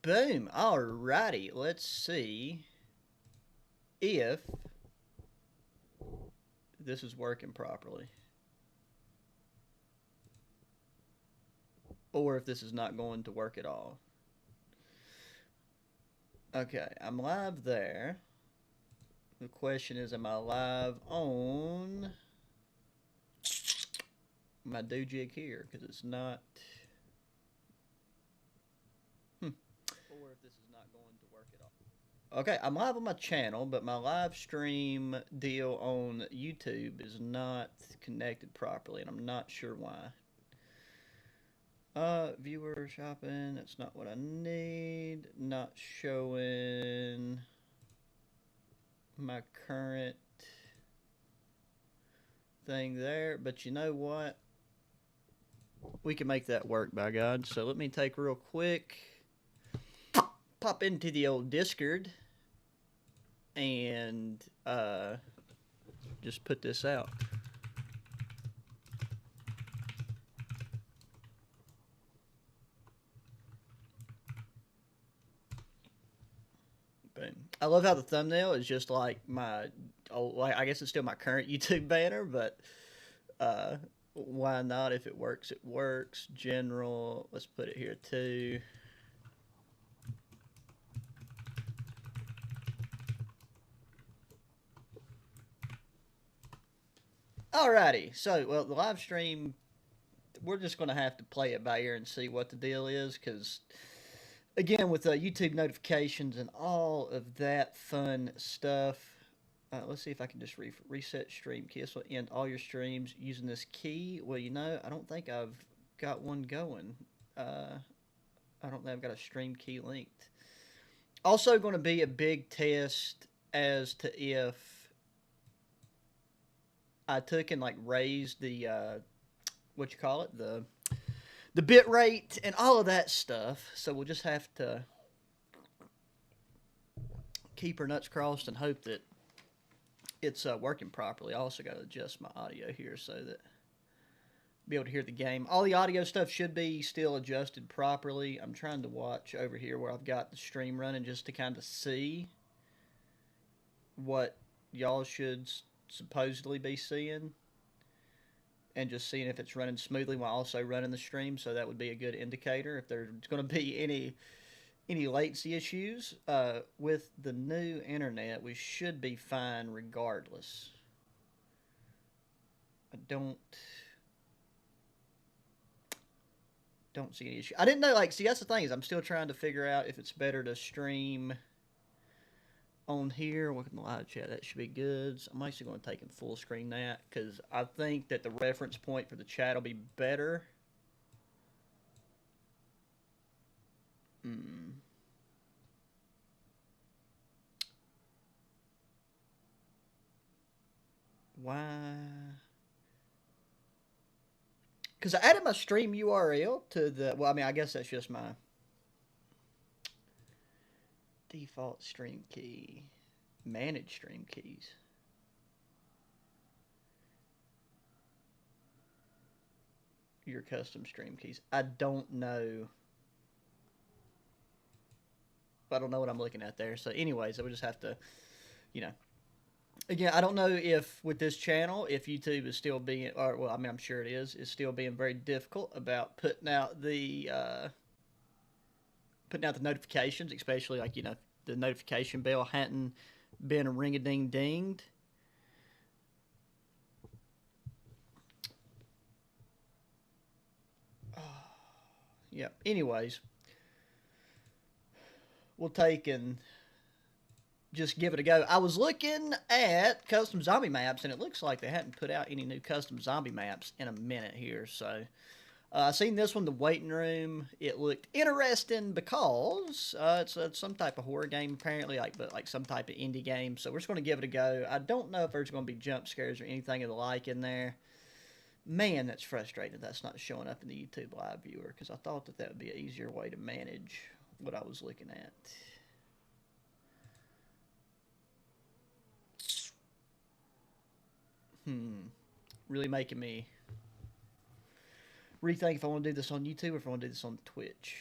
Boom. Alrighty. Let's see if this is working properly. Or if this is not going to work at all. Okay, I'm live there. The question is, am I live on my dojig here? Because it's not. Or if this is not going to work at all. Okay, I'm live on my channel, but my live stream deal on YouTube is not connected properly, and I'm not sure why. Viewer shopping, that's not what I need. Not showing my current thing there, but you know what? We can make that work, by God. So let me take real quick, pop into the old Discord, and just put this out. Boom. I love how the thumbnail is just like my, like I guess it's still my current YouTube banner, but why not? If it works, it works. General, let's put it here too. Alrighty, so well, the live stream, we're just gonna have to play it by ear and see what the deal is, because again, with YouTube notifications and all of that fun stuff. Let's see if I can just reset stream key. This will end all your streams using this key. Well, you know, I don't think I've got one going. I don't think I've got a stream key linked. Also, going to be a big test as to if I took and like raised the what you call it, the bit rate and all of that stuff. So we'll just have to keep our nuts crossed and hope that it's working properly. I also got to adjust my audio here so that be able to hear the game. All the audio stuff should be still adjusted properly. I'm trying to watch over here where I've got the stream running just to kind of see what y'all should supposedly be seeing, and just seeing if it's running smoothly while also running the stream. So that would be a good indicator if there's going to be any latency issues. With the new internet, we should be fine regardless. I don't see any issue. I didn't know, like, see, that's the thing, is I'm still trying to figure out if it's better to stream on here. Look at the live chat. That should be good. So I'm actually going to take and full screen that, because I think that the reference point for the chat will be better. Why? Because I added my stream URL to the, well, I mean, I guess that's just my default stream key. Manage stream keys. Your custom stream keys. I don't know. I don't know what I'm looking at there. So anyways, I would just have to, you know. Again, I don't know if with this channel, if YouTube is still being, or well, I mean, I'm sure it is still being very difficult about putting out the notifications, especially like, you know, the notification bell hadn't been ring-a-ding-dinged. Yeah. Anyways, we'll take and just give it a go. I was looking at custom zombie maps, and it looks like they hadn't put out any new custom zombie maps in a minute here. So I seen this one, The Waiting Room. It looked interesting because it's some type of horror game apparently, like some type of indie game. So we're just going to give it a go. I don't know if there's going to be jump scares or anything of the like in there. Man, that's frustrating. That's not showing up in the YouTube live viewer, because I thought that would be an easier way to manage what I was looking at. Really making me rethink if I want to do this on YouTube or if I want to do this on Twitch.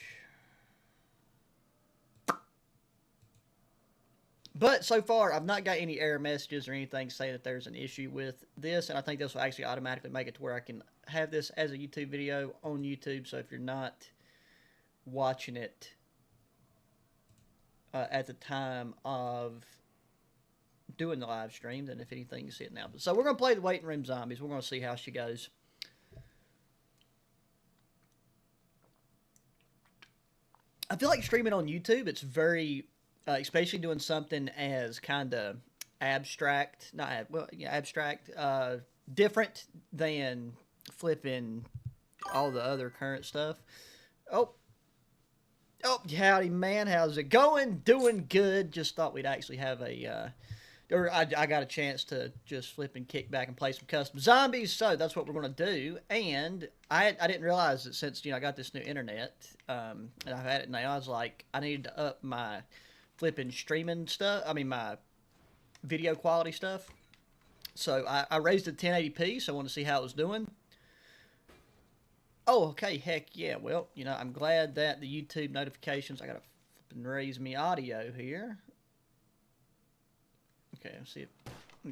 But so far, I've not got any error messages or anything saying that there's an issue with this, and I think this will actually automatically make it to where I can have this as a YouTube video on YouTube. So if you're not watching it at the time of doing the live stream, then if anything, you see it now. So we're going to play the Waiting Room Zombies. We're going to see how she goes. I feel like streaming on YouTube, it's very, especially doing something as kind of abstract, abstract, different than flipping all the other current stuff. Oh, howdy, man. How's it going? Doing good. Just thought we'd actually have I got a chance to just flip and kick back and play some custom zombies, so that's what we're going to do. And I didn't realize that since, I got this new internet, and I've had it now, I was like, I needed to up my flipping streaming stuff, my video quality stuff. So I raised it to 1080p, so I want to see how it was doing. Oh, okay, heck yeah. Well, I'm glad that the YouTube notifications, I got to raise me audio here. Okay, let's see it.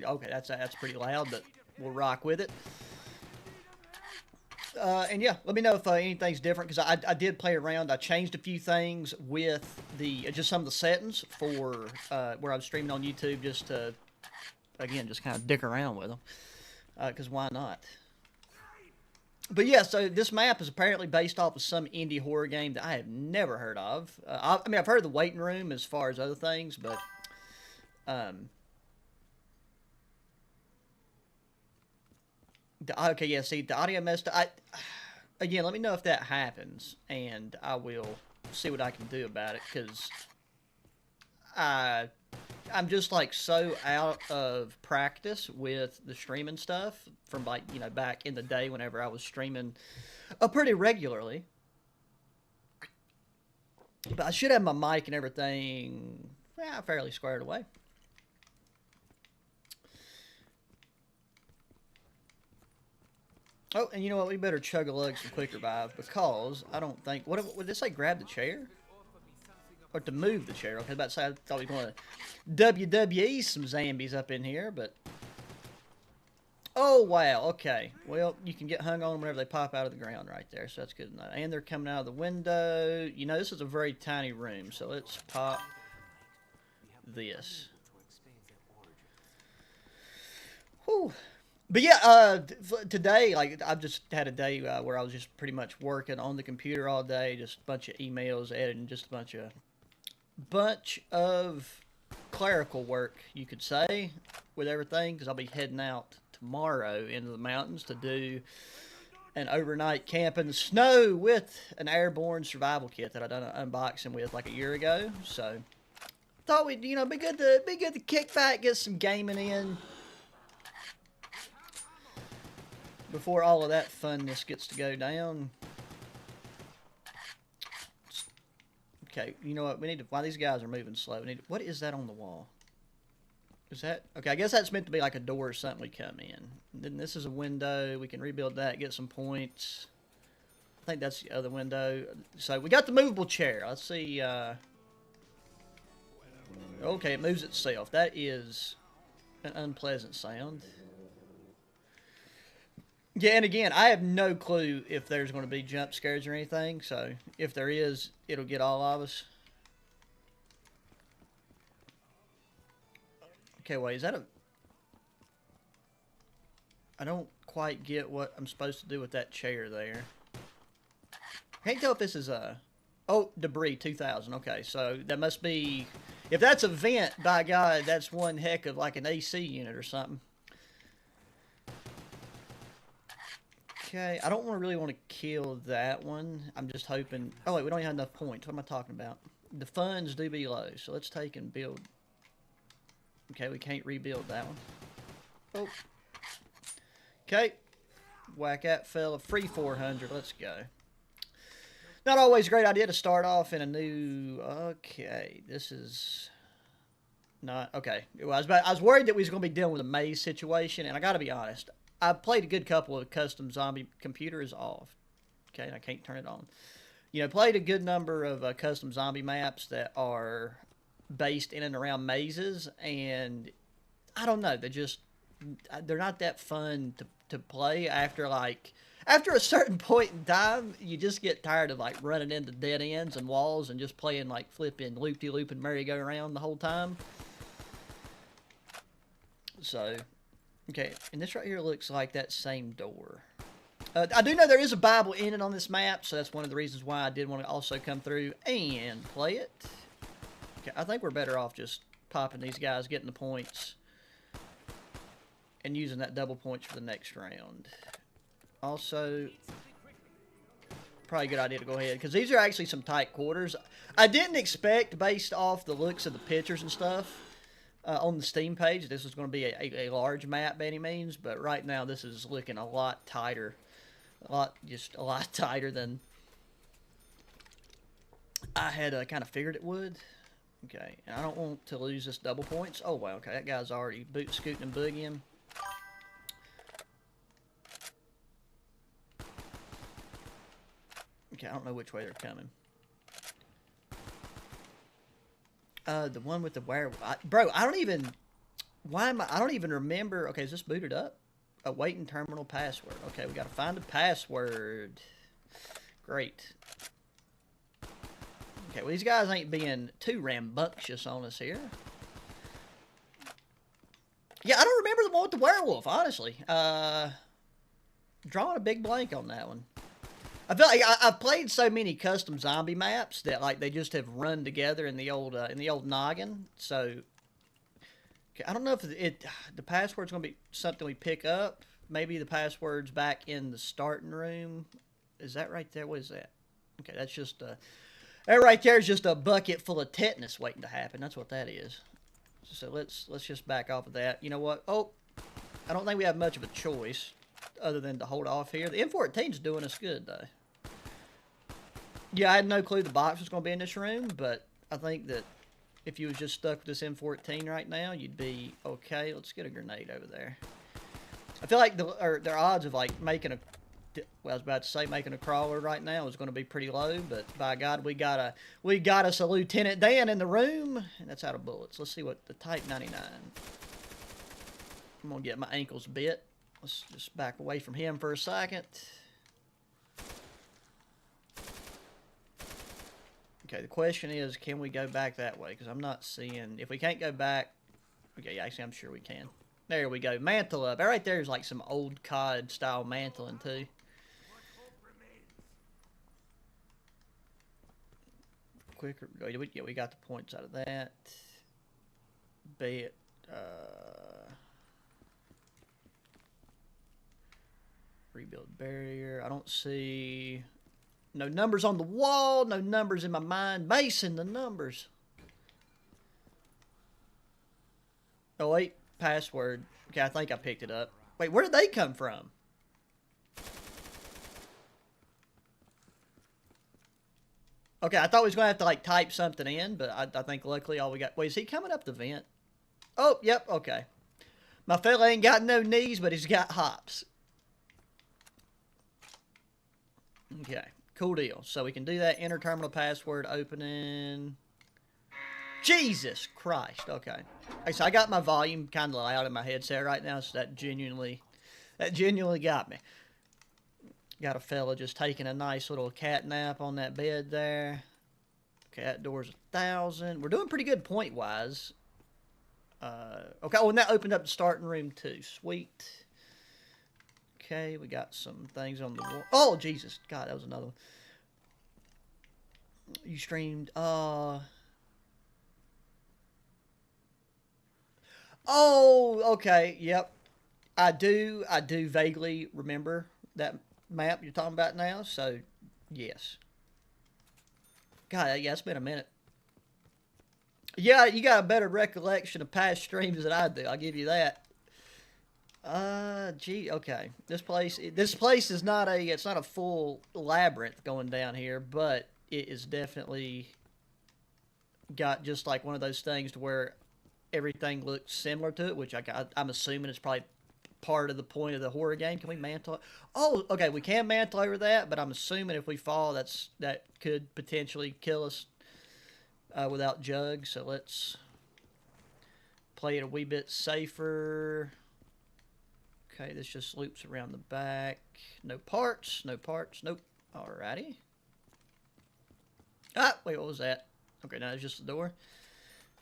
Okay, that's pretty loud, but we'll rock with it. And yeah, let me know if anything's different, because I did play around. I changed a few things with just some of the settings for where I was streaming on YouTube, just to, again, just kind of dick around with them, because why not? But yeah, so this map is apparently based off of some indie horror game that I have never heard of. I've heard of the Waiting Room as far as other things, but okay, yeah, see, the audio messed up. Again, let me know if that happens, and I will see what I can do about it, because I'm just, like, so out of practice with the streaming stuff from, like, back in the day whenever I was streaming pretty regularly. But I should have my mic and everything fairly squared away. Oh, and you know what? We better chug-a-lug some Quick Revive, because I don't think... What did it say? Grab the chair? Or to move the chair. Okay, I was about to say, I thought we were going to WWE some zombies up in here, but... Oh, wow. Okay. Well, you can get hung on whenever they pop out of the ground right there, so that's good enough. And they're coming out of the window. This is a very tiny room, so let's pop this. Whew. But yeah, today, like, I've just had a day where I was just pretty much working on the computer all day, just a bunch of emails, editing, just a bunch of clerical work, you could say, with everything, because I'll be heading out tomorrow into the mountains to do an overnight camp in the snow with an airborne survival kit that I done an unboxing with like a year ago. So thought we'd be good to kick back, get some gaming in before all of that funness gets to go down. Okay, you know what? We need to... While these guys are moving slow, what is that on the wall? Is that... Okay, I guess that's meant to be like a door or something we come in. And then this is a window. We can rebuild that, get some points. I think that's the other window. So we got the movable chair. Let's see... Okay, it moves itself. That is an unpleasant sound. Yeah, and again, I have no clue if there's going to be jump scares or anything, so if there is, it'll get all of us. Okay, wait, is that a... I don't quite get what I'm supposed to do with that chair there. I can't tell if this is a... Oh, debris, 2000, okay, so that must be... If that's a vent, by God, that's one heck of like an AC unit or something. Okay, I don't really want to kill that one. I'm just hoping... Oh, wait, we don't even have enough points. What am I talking about? The funds do be low, so let's take and build... Okay, we can't rebuild that one. Oh. Okay. Whack that fella. Free 400. Let's go. Not always a great idea to start off in a new... Okay, this is... Not... Okay. Well, I was worried that we was going to be dealing with a maze situation, and I got to be honest... I've played a good couple of custom zombie... Computer is off. Okay, and I can't turn it on. Played a good number of custom zombie maps that are based in and around mazes, and I don't know, they're not that fun to play after a certain point in time. You just get tired of like running into dead ends and walls and just playing like flipping loop-de-loop and merry-go-round the whole time. So, okay, and this right here looks like that same door. I do know there is a Bible in it on this map, so that's one of the reasons why I did want to also come through and play it. Okay, I think we're better off just popping these guys, getting the points, and using that double points for the next round. Also, probably a good idea to go ahead, because these are actually some tight quarters. I didn't expect, based off the looks of the pictures and stuff on the Steam page, this was going to be a large map by any means, but right now this is looking a lot tighter. Just a lot tighter than I had kind of figured it would. Okay, and I don't want to lose this double points. Oh, wow, okay, that guy's already boot scooting and boogieing. Okay, I don't know which way they're coming. The one with the wire... bro, I don't even... Why am I don't even remember... Okay, is this booted up? Awaiting terminal password. Okay, we got to find a password. Great. Okay, well, these guys ain't being too rambunctious on us here. Yeah, I don't remember the one with the werewolf, honestly. Drawing a big blank on that one. I feel like I've played so many custom zombie maps that like they just have run together in the old noggin. So okay, I don't know if the password's gonna be something we pick up. Maybe the password's back in the starting room. Is that right there? What is that? Okay, that's just that right there is just a bucket full of tetanus waiting to happen. That's what that is. So let's just back off of that. You know what? Oh, I don't think we have much of a choice other than to hold off here. The M14's doing us good, though. Yeah, I had no clue the box was going to be in this room, but I think that if you was just stuck with this M14 right now, you'd be okay. Let's get a grenade over there. I feel like their odds of like making a, well, I was about to say making a crawler right now is going to be pretty low, but by God, we got us a Lieutenant Dan in the room, and that's out of bullets. Let's see what the Type 99. I'm going to get my ankles bit. Let's just back away from him for a second. Okay, the question is, can we go back that way? Because I'm not seeing... If we can't go back... Okay, actually, I'm sure we can. There we go. Mantle up. Right there is like some old COD-style mantling, too. Quicker... Yeah, we got the points out of that. Rebuild barrier. I don't see... No numbers on the wall. No numbers in my mind. Mason, the numbers. Oh, wait. Password. Okay, I think I picked it up. Wait, where did they come from? Okay, I thought we was going to have to, like, type something in, but I think luckily all we got... Wait, is he coming up the vent? Oh, yep, okay. My fella ain't got no knees, but he's got hops. Okay, cool deal. So we can do that. Enter terminal password opening. Jesus Christ. Okay. So I got my volume kind of loud in my headset right now, so that genuinely got me. Got a fella just taking a nice little cat nap on that bed there. Okay, that door's 1,000. We're doing pretty good point-wise. Okay, oh, and that opened up the starting room too. Sweet. Okay, we got some things on the wall. Oh, Jesus. God, that was another one. You streamed, Oh, okay, yep. I do vaguely remember that map you're talking about now, so, yes. God, yeah, it's been a minute. Yeah, you got a better recollection of past streams than I do, I'll give you that. Gee, okay. This place is not it's not a full labyrinth going down here, but it is definitely got just like one of those things to where everything looks similar to it, which I'm assuming is probably part of the point of the horror game. Can we mantle? Oh, okay, we can mantle over that, but I'm assuming if we fall, that could potentially kill us. without Jug, so let's play it a wee bit safer. Okay, this just loops around the back. No parts, no parts, nope. Alrighty. Ah, wait, what was that? Okay, now it's just the door.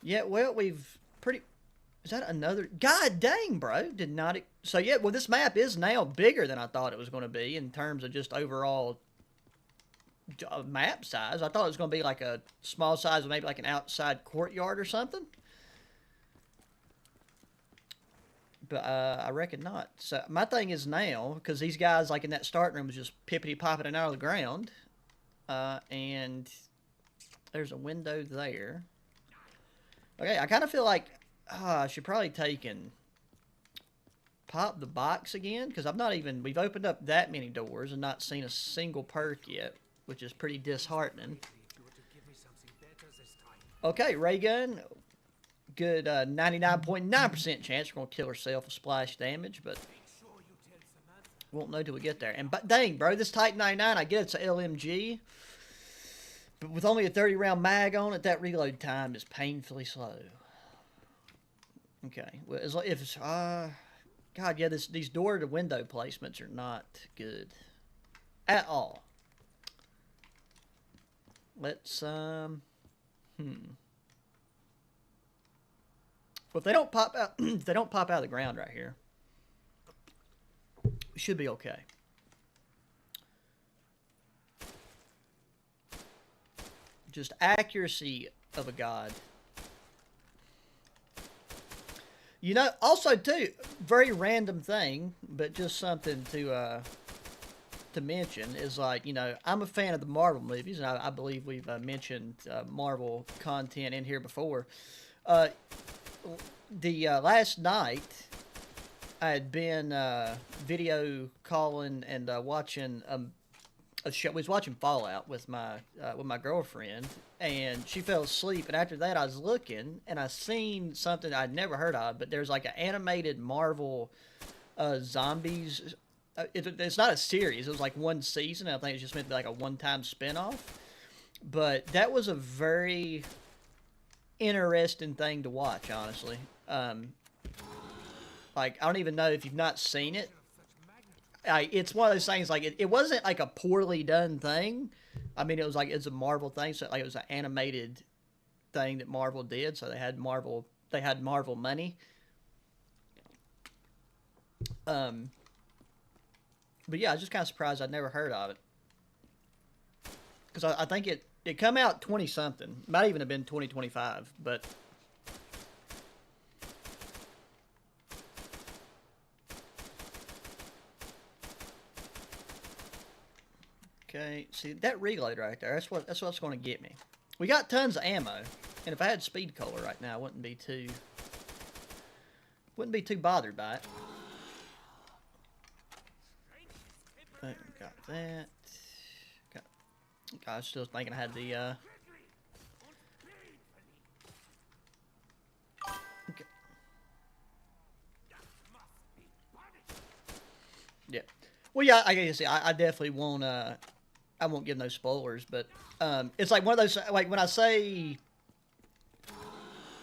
Yeah, well, we've pretty... Is that another... God dang, bro. Did not... So, yeah, well, this map is now bigger than I thought it was going to be in terms of just overall map size. I thought it was going to be like a small size, maybe like an outside courtyard or something. But I reckon not. So, my thing is now, because these guys, like in that starting room, was just pippity-popping it out of the ground. And there's a window there. Okay, I kind of feel like I should probably take and pop the box again, because we've opened up that many doors and not seen a single perk yet, which is pretty disheartening. Okay, ray gun. Good 99.9% chance we're going to kill herself with splash damage, but won't know till we get there. And dang, bro, this Type 99, I get it's a LMG, but with only a 30-round mag on it, that reload time is painfully slow. Okay, well, if it's, God, yeah, these door-to-window placements are not good at all. Let's, Well, if they don't pop out, if they don't pop out of the ground right here, we should be okay. Just accuracy of a god. You know, also too, very random thing, but just something to mention is, like, you know, I'm a fan of the Marvel movies, and I believe we've mentioned Marvel content in here before. The last night, I had been video calling and watching a show. We was watching Fallout with my girlfriend, and she fell asleep. And after that, I was looking, and I seen something I'd never heard of. But there's like an animated Marvel zombies. It's not a series. It was like one season. I think it's just meant to be like a one-time spinoff. But that was a very interesting thing to watch, honestly. Like, I don't even know if you've not seen it. It's one of those things, like, it wasn't like a poorly done thing. I mean, it was like, it's a Marvel thing, so like it was an animated thing that Marvel did, so they had Marvel money. But yeah, I was just kind of surprised I'd never heard of it. Because I think it come out 20-something. Might even have been 2025, but... Okay, see, that reload right there, that's what's going to get me. We got tons of ammo, and if I had speed cola right now, I wouldn't be too bothered by it. Okay, got that. I was still thinking I had the, okay. Yeah. Well, yeah, I guess I definitely won't, I won't give no spoilers, but, it's like one of those, like, when I say,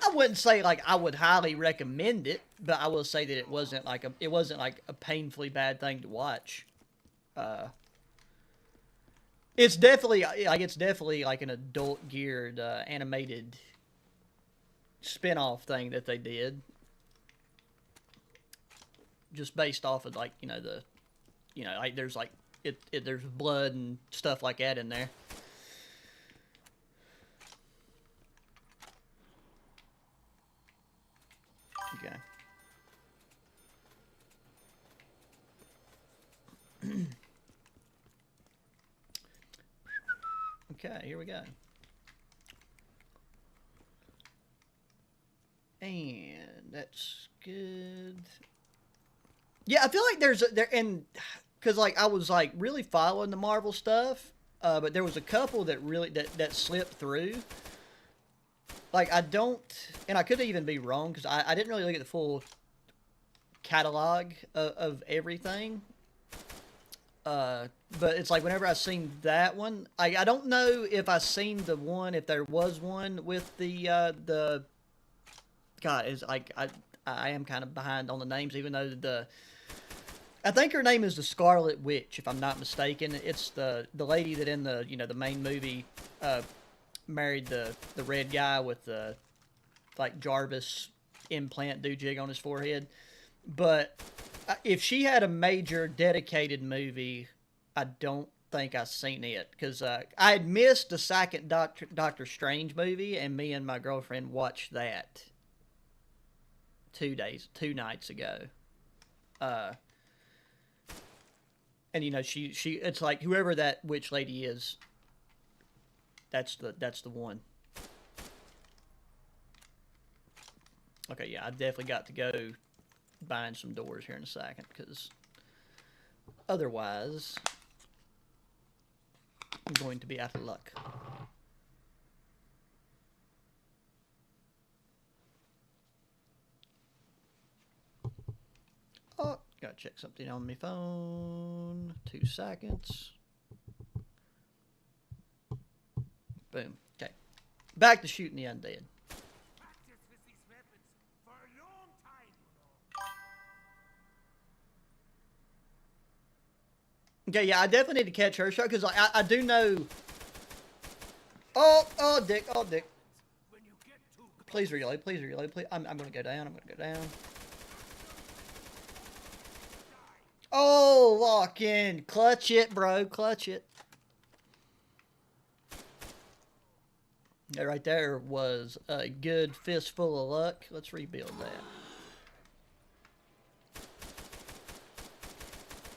I wouldn't say, like, I would highly recommend it, but I will say that it wasn't like a painfully bad thing to watch. It's definitely like an adult geared animated spin-off thing that they did, just based off of, like, you know, like there's like there's blood and stuff like that in there. Okay. Okay, here we go. And that's good. Yeah, I feel like because like I was like really following the Marvel stuff, but there was a couple that really that slipped through. Like, I don't, and I could even be wrong because I didn't really look at the full catalog of everything. But it's like whenever I seen that one, I don't know if I seen the one, if there was one with the God, is like I am kind of behind on the names, even though I think her name is the Scarlet Witch, if I'm not mistaken. It's the lady that in the the main movie married the red guy with the like Jarvis implant doojig on his forehead. But if she had a major dedicated movie, I don't think I seen it because I had missed the second Doctor Strange movie, and me and my girlfriend watched that 2 nights ago. Uh, and she it's like whoever that witch lady is, that's the one. Okay, yeah, I definitely got to go buying some doors here in a second because otherwise I'm going to be out of luck. Oh, gotta check something on my phone. 2 seconds. Boom. Okay. Back to shooting the undead. Okay, yeah, I definitely need to catch her show because I do know. Oh, Dick, oh, Dick. Please reload, please reload, please. I'm gonna go down, I'm gonna go down. Oh, lock in. Clutch it, bro, clutch it. That right there was a good fistful of luck. Let's rebuild that.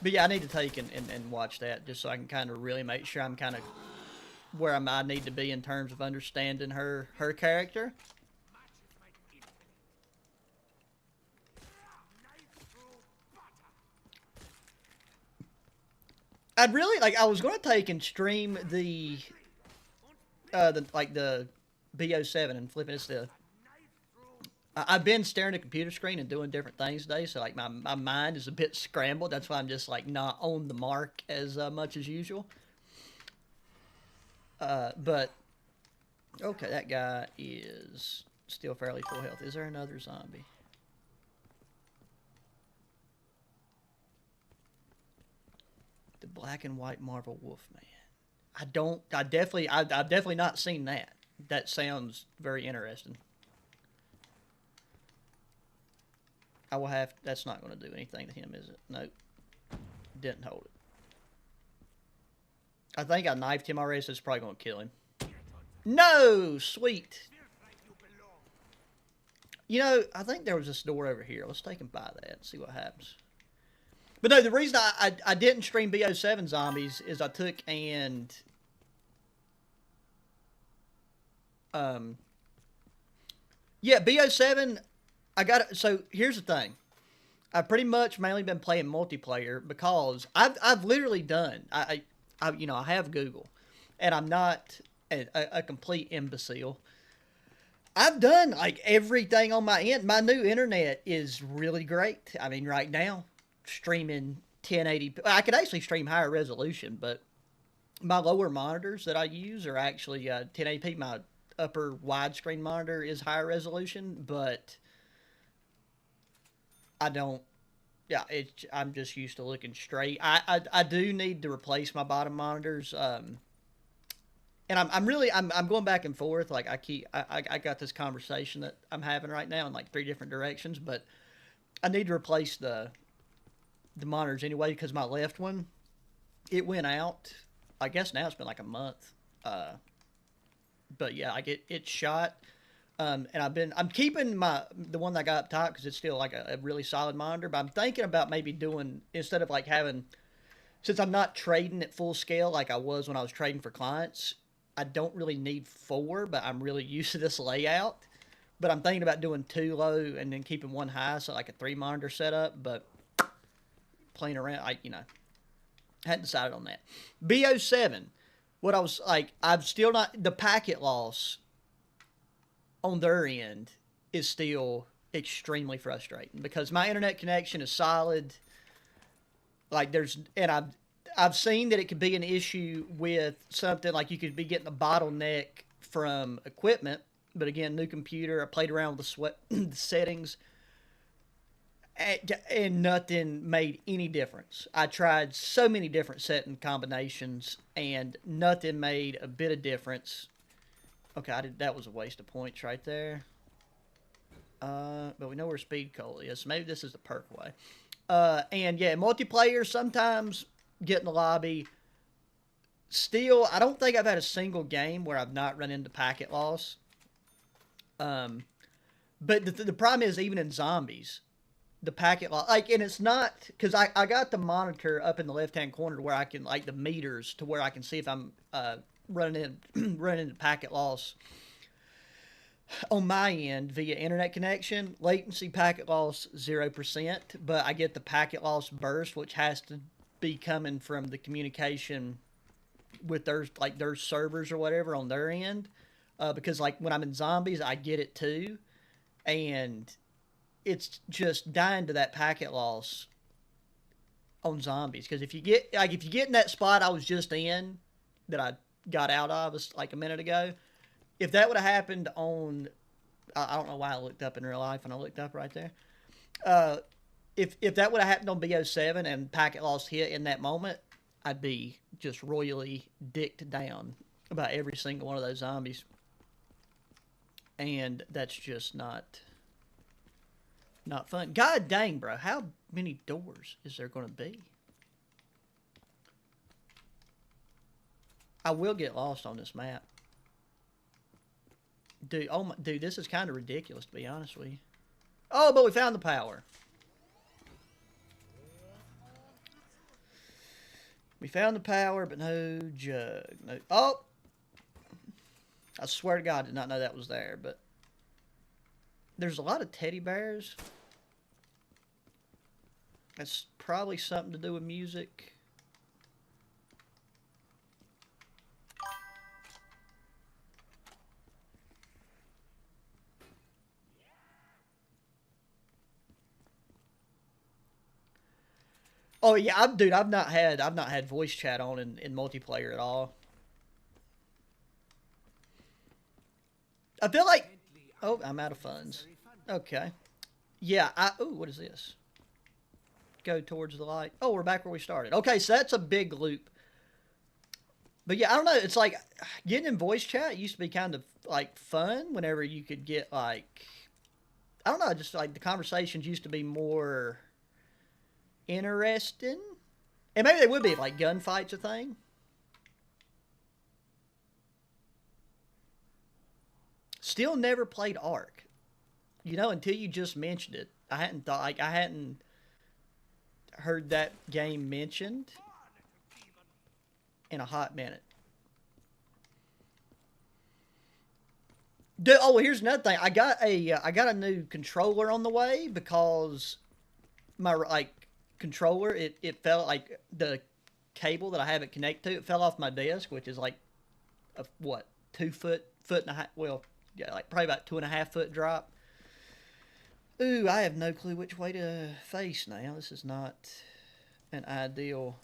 But yeah, I need to take and watch that just so I can kind of really make sure I'm kind of where I need to be in terms of understanding her character. I'd really like. I was going to take and stream the BO7 and flipping it to. I've been staring at the computer screen and doing different things today, so like my mind is a bit scrambled. That's why I'm just like not on the mark as much as usual. But okay, that guy is still fairly full health. Is there another zombie? The black and white Marvel Wolfman. I've definitely not seen that. That sounds very interesting. I will have, that's not going to do anything to him, is it? Nope. Didn't hold it. I think I knifed him already, so it's probably going to kill him. No! Sweet. I think there was this door over here. Let's take him by that and see what happens. But no, the reason I didn't stream BO7 zombies is I took and yeah, BO7 so here's the thing. I've pretty much mainly been playing multiplayer because I've literally done I have Google, and I'm not a complete imbecile. I've done like everything on my end. My new internet is really great. I mean, right now, streaming 1080. I could actually stream higher resolution, but my lower monitors that I use are actually 1080p. My upper widescreen monitor is higher resolution, but I don't. Yeah, I'm just used to looking straight. I do need to replace my bottom monitors. And I'm going back and forth. Like I got this conversation that I'm having right now in like 3 different directions, but I need to replace the monitors anyway because my left one, it went out. I guess now it's been like a month. But yeah, like it's shot. And I'm keeping the one that I got up top because it's still like a really solid monitor. But I'm thinking about maybe doing, instead of like having, since I'm not trading at full scale like I was when I was trading for clients, I don't really need 4, but I'm really used to this layout. But I'm thinking about doing 2 low and then keeping 1 high, so like a 3 monitor setup. But playing around, hadn't decided on that. BO7, what I was like, I've still not, the packet loss on their end is still extremely frustrating because my internet connection is solid. Like I've seen that it could be an issue with something like you could be getting a bottleneck from equipment. But again, new computer. I played around with the settings, and nothing made any difference. I tried so many different setting combinations, and nothing made a bit of difference. Okay, that was a waste of points right there. But we know where Speed Coal is. So maybe this is the perk way. And yeah, multiplayer, sometimes get in the lobby. Still, I don't think I've had a single game where I've not run into packet loss. But the problem is, even in zombies, the packet loss, like, and it's not, because I got the monitor up in the left-hand corner to where I can, like, the meters to where I can see if I'm running into packet loss on my end via internet connection. Latency packet loss 0%, but I get the packet loss burst, which has to be coming from the communication with their servers or whatever on their end. Because like when I'm in zombies, I get it too, and it's just dying to that packet loss on zombies. Because if you get in that spot I was just in, that I got out of like a minute ago, if that would have happened on, I don't know why I looked up in real life and I looked up right there. If that would have happened on BO7 and packet loss hit in that moment, I'd be just royally dicked down by every single one of those zombies. And that's just not fun. God dang, bro. How many doors is there going to be? I will get lost on this map. Dude, dude, this is kind of ridiculous, to be honest with you. Oh, but we found the power. We found the power, but no jug. No. Oh! I swear to God, I did not know that was there, but there's a lot of teddy bears. That's probably something to do with music. Oh yeah, dude, I've not had voice chat on in multiplayer at all. I feel like, oh, I'm out of funds. Okay. Yeah, ooh, what is this? Go towards the light. Oh, we're back where we started. Okay, so that's a big loop. But yeah, I don't know. It's like getting in voice chat used to be kind of like fun whenever you could get like, I don't know, just like the conversations used to be more interesting. And maybe they would be if like gunfights a thing. Still never played Ark. You know, until you just mentioned it. I hadn't heard that game mentioned in a hot minute. Dude, oh, here's another thing. I got a new controller on the way because my controller it fell, like the cable that I have it connected to, it fell off my desk, which is like a what, 2 foot and a half, well, yeah, like probably about 2.5 foot drop. Ooh, I have no clue which way to face now. This is not an ideal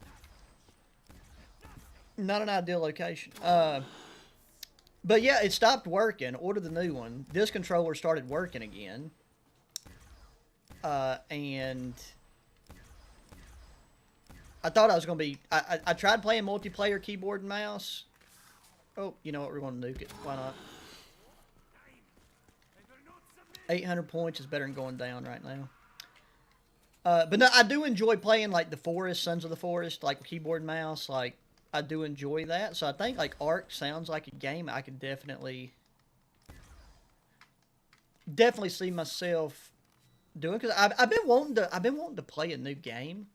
location. But yeah, it stopped working. Ordered the new one. This controller started working again. And I thought I was going to be... I tried playing multiplayer keyboard and mouse. Oh, you know what? We're going to nuke it. Why not? 800 points is better than going down right now. But no, I do enjoy playing like the Forest, Sons of the Forest, like keyboard and mouse. Like, I do enjoy that. So I think like Ark sounds like a game I could definitely see myself doing, because I've been wanting to play a new game,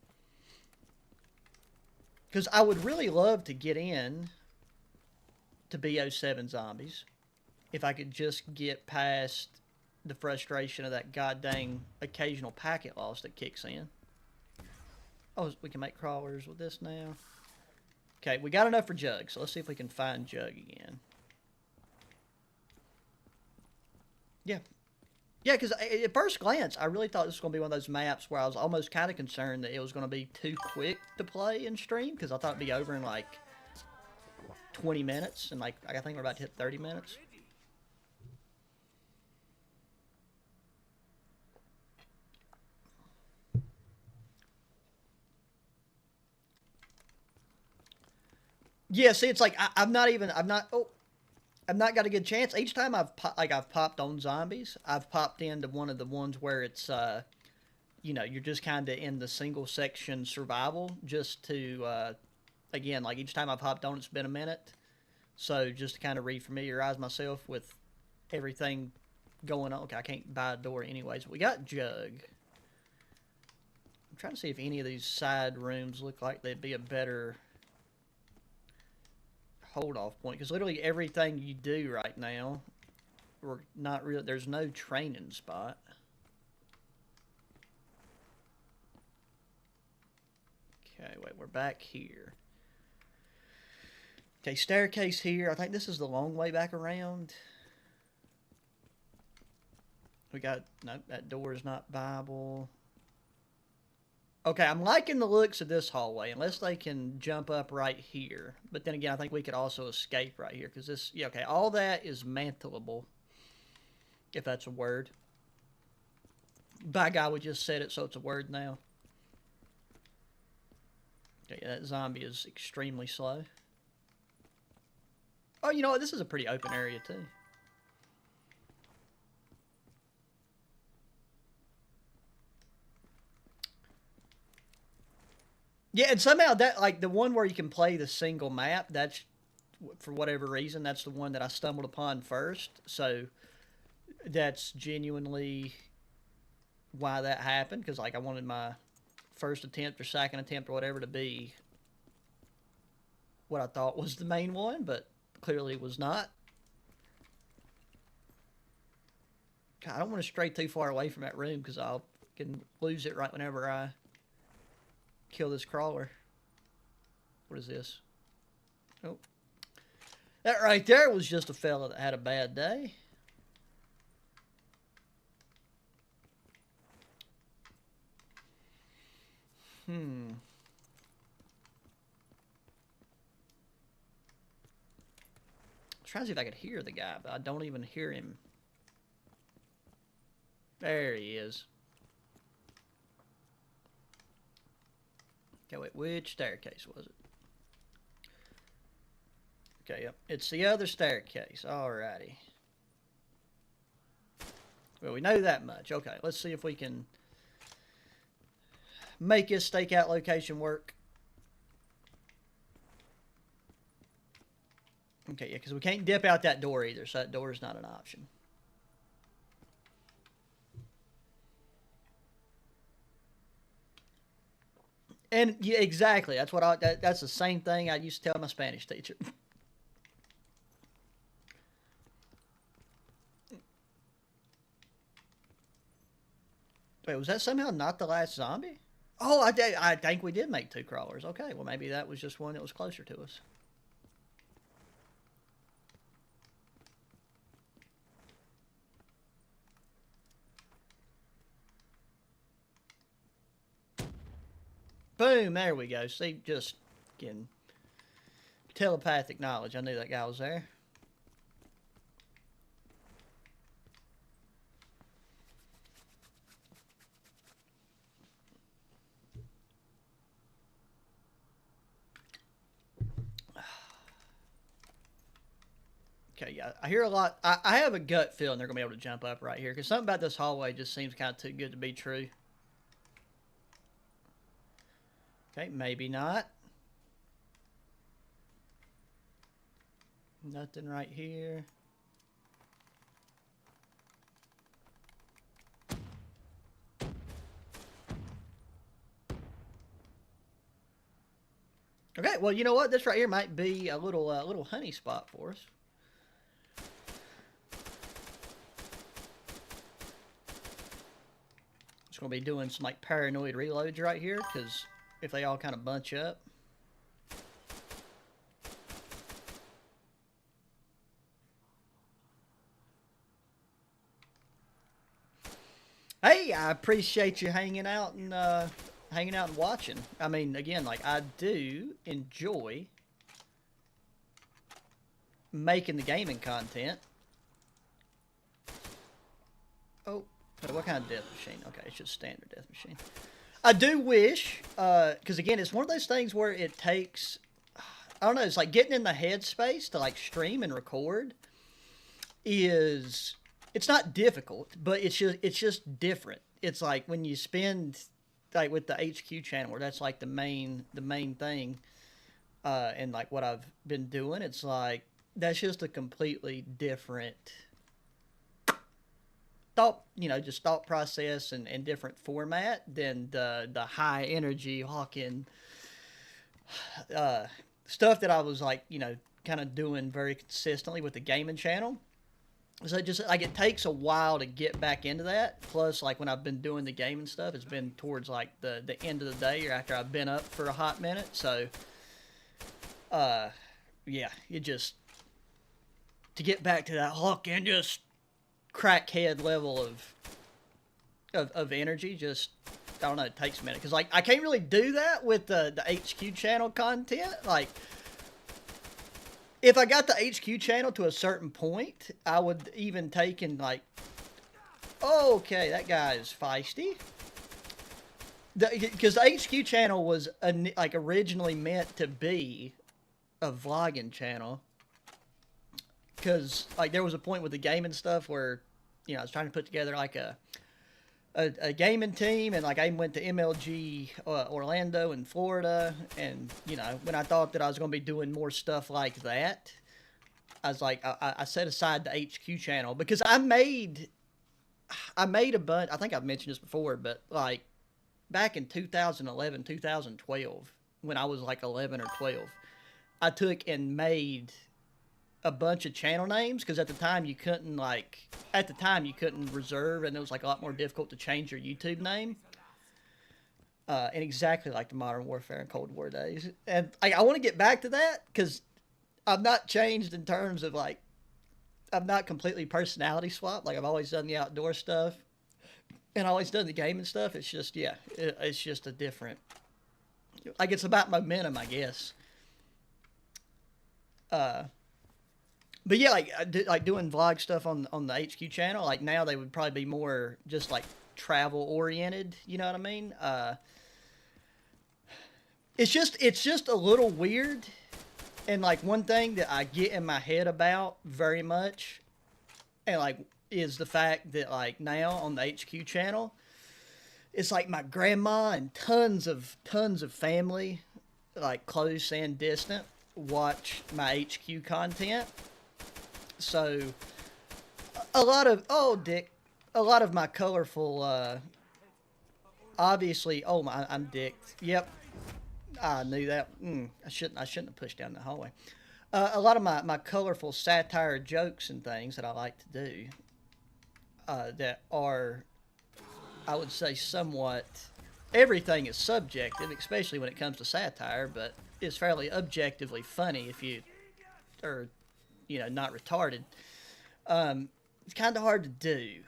because I would really love to get in to BO7 Zombies if I could just get past the frustration of that goddamn occasional packet loss that kicks in. Oh, we can make crawlers with this now. Okay, we got enough for Jug, so let's see if we can find Jug again. Yeah. Yeah, because at first glance, I really thought this was going to be one of those maps where I was almost kind of concerned that it was going to be too quick to play and stream, because I thought it'd be over in like 20 minutes, and like I think we're about to hit 30 minutes. Yeah, see, it's like I've not even, I've not got a good chance. Each time I've popped on zombies, I've popped into one of the ones where it's you know, you're just kind of in the single section survival, just to again, like each time I've hopped on, it's been a minute, so just to kind of refamiliarize myself with everything going on. Okay, I can't buy a door anyways. We got Jug. I'm trying to see if any of these side rooms look like they'd be a better hold off point, because literally everything you do right now, we're not really, there's no training spot. Okay, wait, we're back here. Okay, staircase here. I think this is the long way back around. We got, no, that door is not Bible. Okay, I'm liking the looks of this hallway, unless they can jump up right here. But then again, I think we could also escape right here, because this, yeah, okay, all that is mantleable, if that's a word. By God, we just said it, so it's a word now. Okay, that zombie is extremely slow. Oh, you know what? This is a pretty open area, too. Yeah, and somehow that, like, the one where you can play the single map, that's, for whatever reason, that's the one that I stumbled upon first. So that's genuinely why that happened, because, like, I wanted my first attempt or second attempt or whatever to be what I thought was the main one, but clearly it was not. God, I don't want to stray too far away from that room, because I'll can lose it right whenever I kill this crawler. What is this? Oh. That right there was just a fella that had a bad day. I'm trying to see if I could hear the guy, but I don't even hear him. There he is. Okay, wait, which staircase was it? Okay, yep, it's the other staircase. Alrighty. Well, we know that much. Okay, let's see if we can make his stakeout location work. Okay, yeah, because we can't dip out that door either, so that door is not an option. And yeah, exactly, that's what that's the same thing I used to tell my Spanish teacher. Wait, was that somehow not the last zombie? Oh, I think we did make two crawlers. Okay, well maybe that was just one that was closer to us. Boom, there we go. See, just getting telepathic knowledge. I knew that guy was there. Okay, yeah, I hear a lot. I have a gut feeling they're going to be able to jump up right here, because something about this hallway just seems kind of too good to be true. Okay, maybe not. Nothing right here. Okay, well, you know what? This right here might be a little honey spot for us. Just going to be doing some, like, paranoid reloads right here, because if they all kind of bunch up. Hey, I appreciate you hanging out and watching. I mean, again, like I do enjoy making the gaming content. Oh, what kind of death machine? Okay, it's just standard death machine. I do wish, because again, it's one of those things where it takes, I don't know, it's like getting in the headspace to like stream and record is, it's not difficult, but it's just different. It's like when you spend like with the HQ channel, where that's like the main thing, and like what I've been doing, it's like that's just a completely different thought, just thought process and different format than the high energy hawking uh, stuff that I was like, kind of doing very consistently with the gaming channel. So it just like it takes a while to get back into that. Plus, like when I've been doing the gaming stuff, it's been towards like the end of the day or after I've been up for a hot minute. So, uh, yeah, you just to get back to that hawk and just crackhead level of energy, just I don't know, it takes a minute because like I can't really do that with the HQ channel content. Like if I got the HQ channel to a certain point, I would even take and like, okay, that guy is feisty. Because the HQ channel was like originally meant to be a vlogging channel. Because like there was a point with the gaming stuff where, I was trying to put together like a gaming team, and like I went to MLG Orlando in Florida, and when I thought that I was going to be doing more stuff like that, I was like I set aside the HQ channel because I made a bunch. I think I've mentioned this before, but like back in 2011 2012 when I was like 11 or 12, I took and made a bunch of channel names because at the time you couldn't reserve, and it was like a lot more difficult to change your YouTube name. And exactly like the Modern Warfare and Cold War days, and I want to get back to that because I've not changed in terms of like I've not completely personality swapped. Like I've always done the outdoor stuff and always done the gaming stuff. It's just it's just a different. Like it's about momentum, I guess. Uh, but yeah, like doing vlog stuff on the HQ channel. Like now they would probably be more just like travel oriented. You know what I mean? It's just a little weird. And like one thing that I get in my head about very much, and like is the fact that like now on the HQ channel, it's like my grandma and tons of family, like close and distant, watch my HQ content. So a lot of oh Dick, a lot of my colorful, obviously. Oh my, I'm Dick. Yep, I knew that. I shouldn't have pushed down the hallway. A lot of my colorful satire jokes and things that I like to do, that are, I would say, somewhat. Everything is subjective, especially when it comes to satire, but it's fairly objectively funny if you are, not retarded. It's kind of hard to do.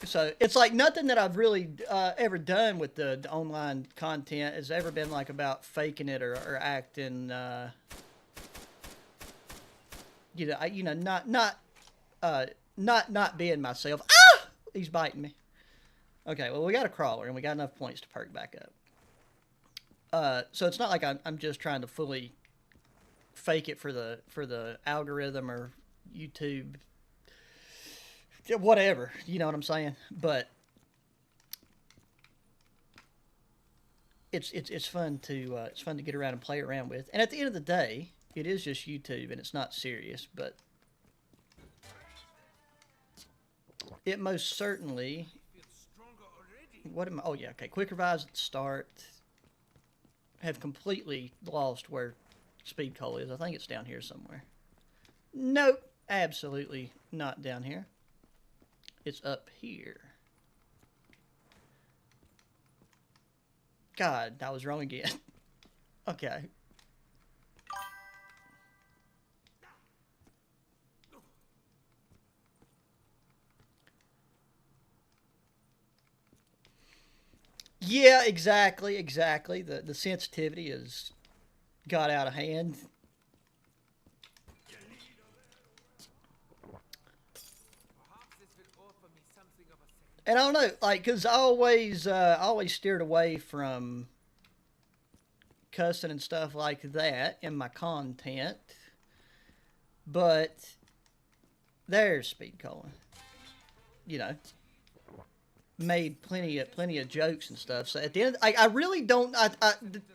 So it's like nothing that I've really ever done with the online content has ever been like about faking it or acting, uh, not being myself. Ah, he's biting me. Okay, well we got a crawler and we got enough points to perk back up. So it's not like I'm just trying to fully fake it for the algorithm or YouTube, whatever. You know what I'm saying? But it's fun to get around and play around with. And at the end of the day, it is just YouTube and it's not serious, but it most certainly. What am I? Oh yeah, okay. Quick revives at the start. Have completely lost where speed coal is. I think it's down here somewhere. Nope, absolutely not down here. It's up here. God, I was wrong again. Okay. Yeah, exactly, exactly. The sensitivity has got out of hand. And I don't know, like, cause I always steered away from cussing and stuff like that in my content. But there's Speed Colin. You know, made plenty of jokes and stuff. So at the end, I really don't.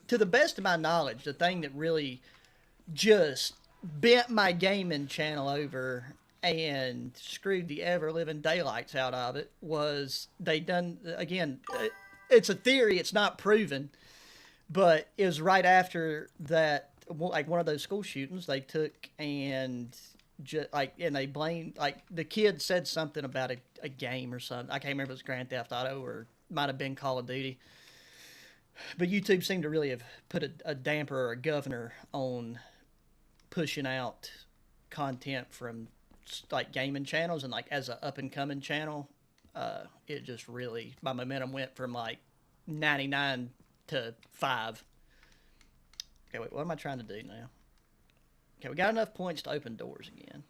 To the best of my knowledge, the thing that really just bent my gaming channel over and screwed the ever living daylights out of it was they done again. It's a theory; it's not proven, but it was right after that, like one of those school shootings. They took and and they blamed, like, the kid said something about a game or something. I can't remember if it was Grand Theft Auto or might have been Call of Duty. But YouTube seemed to really have put a damper or a governor on pushing out content from like gaming channels, and like as a up and coming channel, it just really, my momentum went from like 99 to 5. Okay, wait, what am I trying to do now? Okay, we got enough points to open doors again.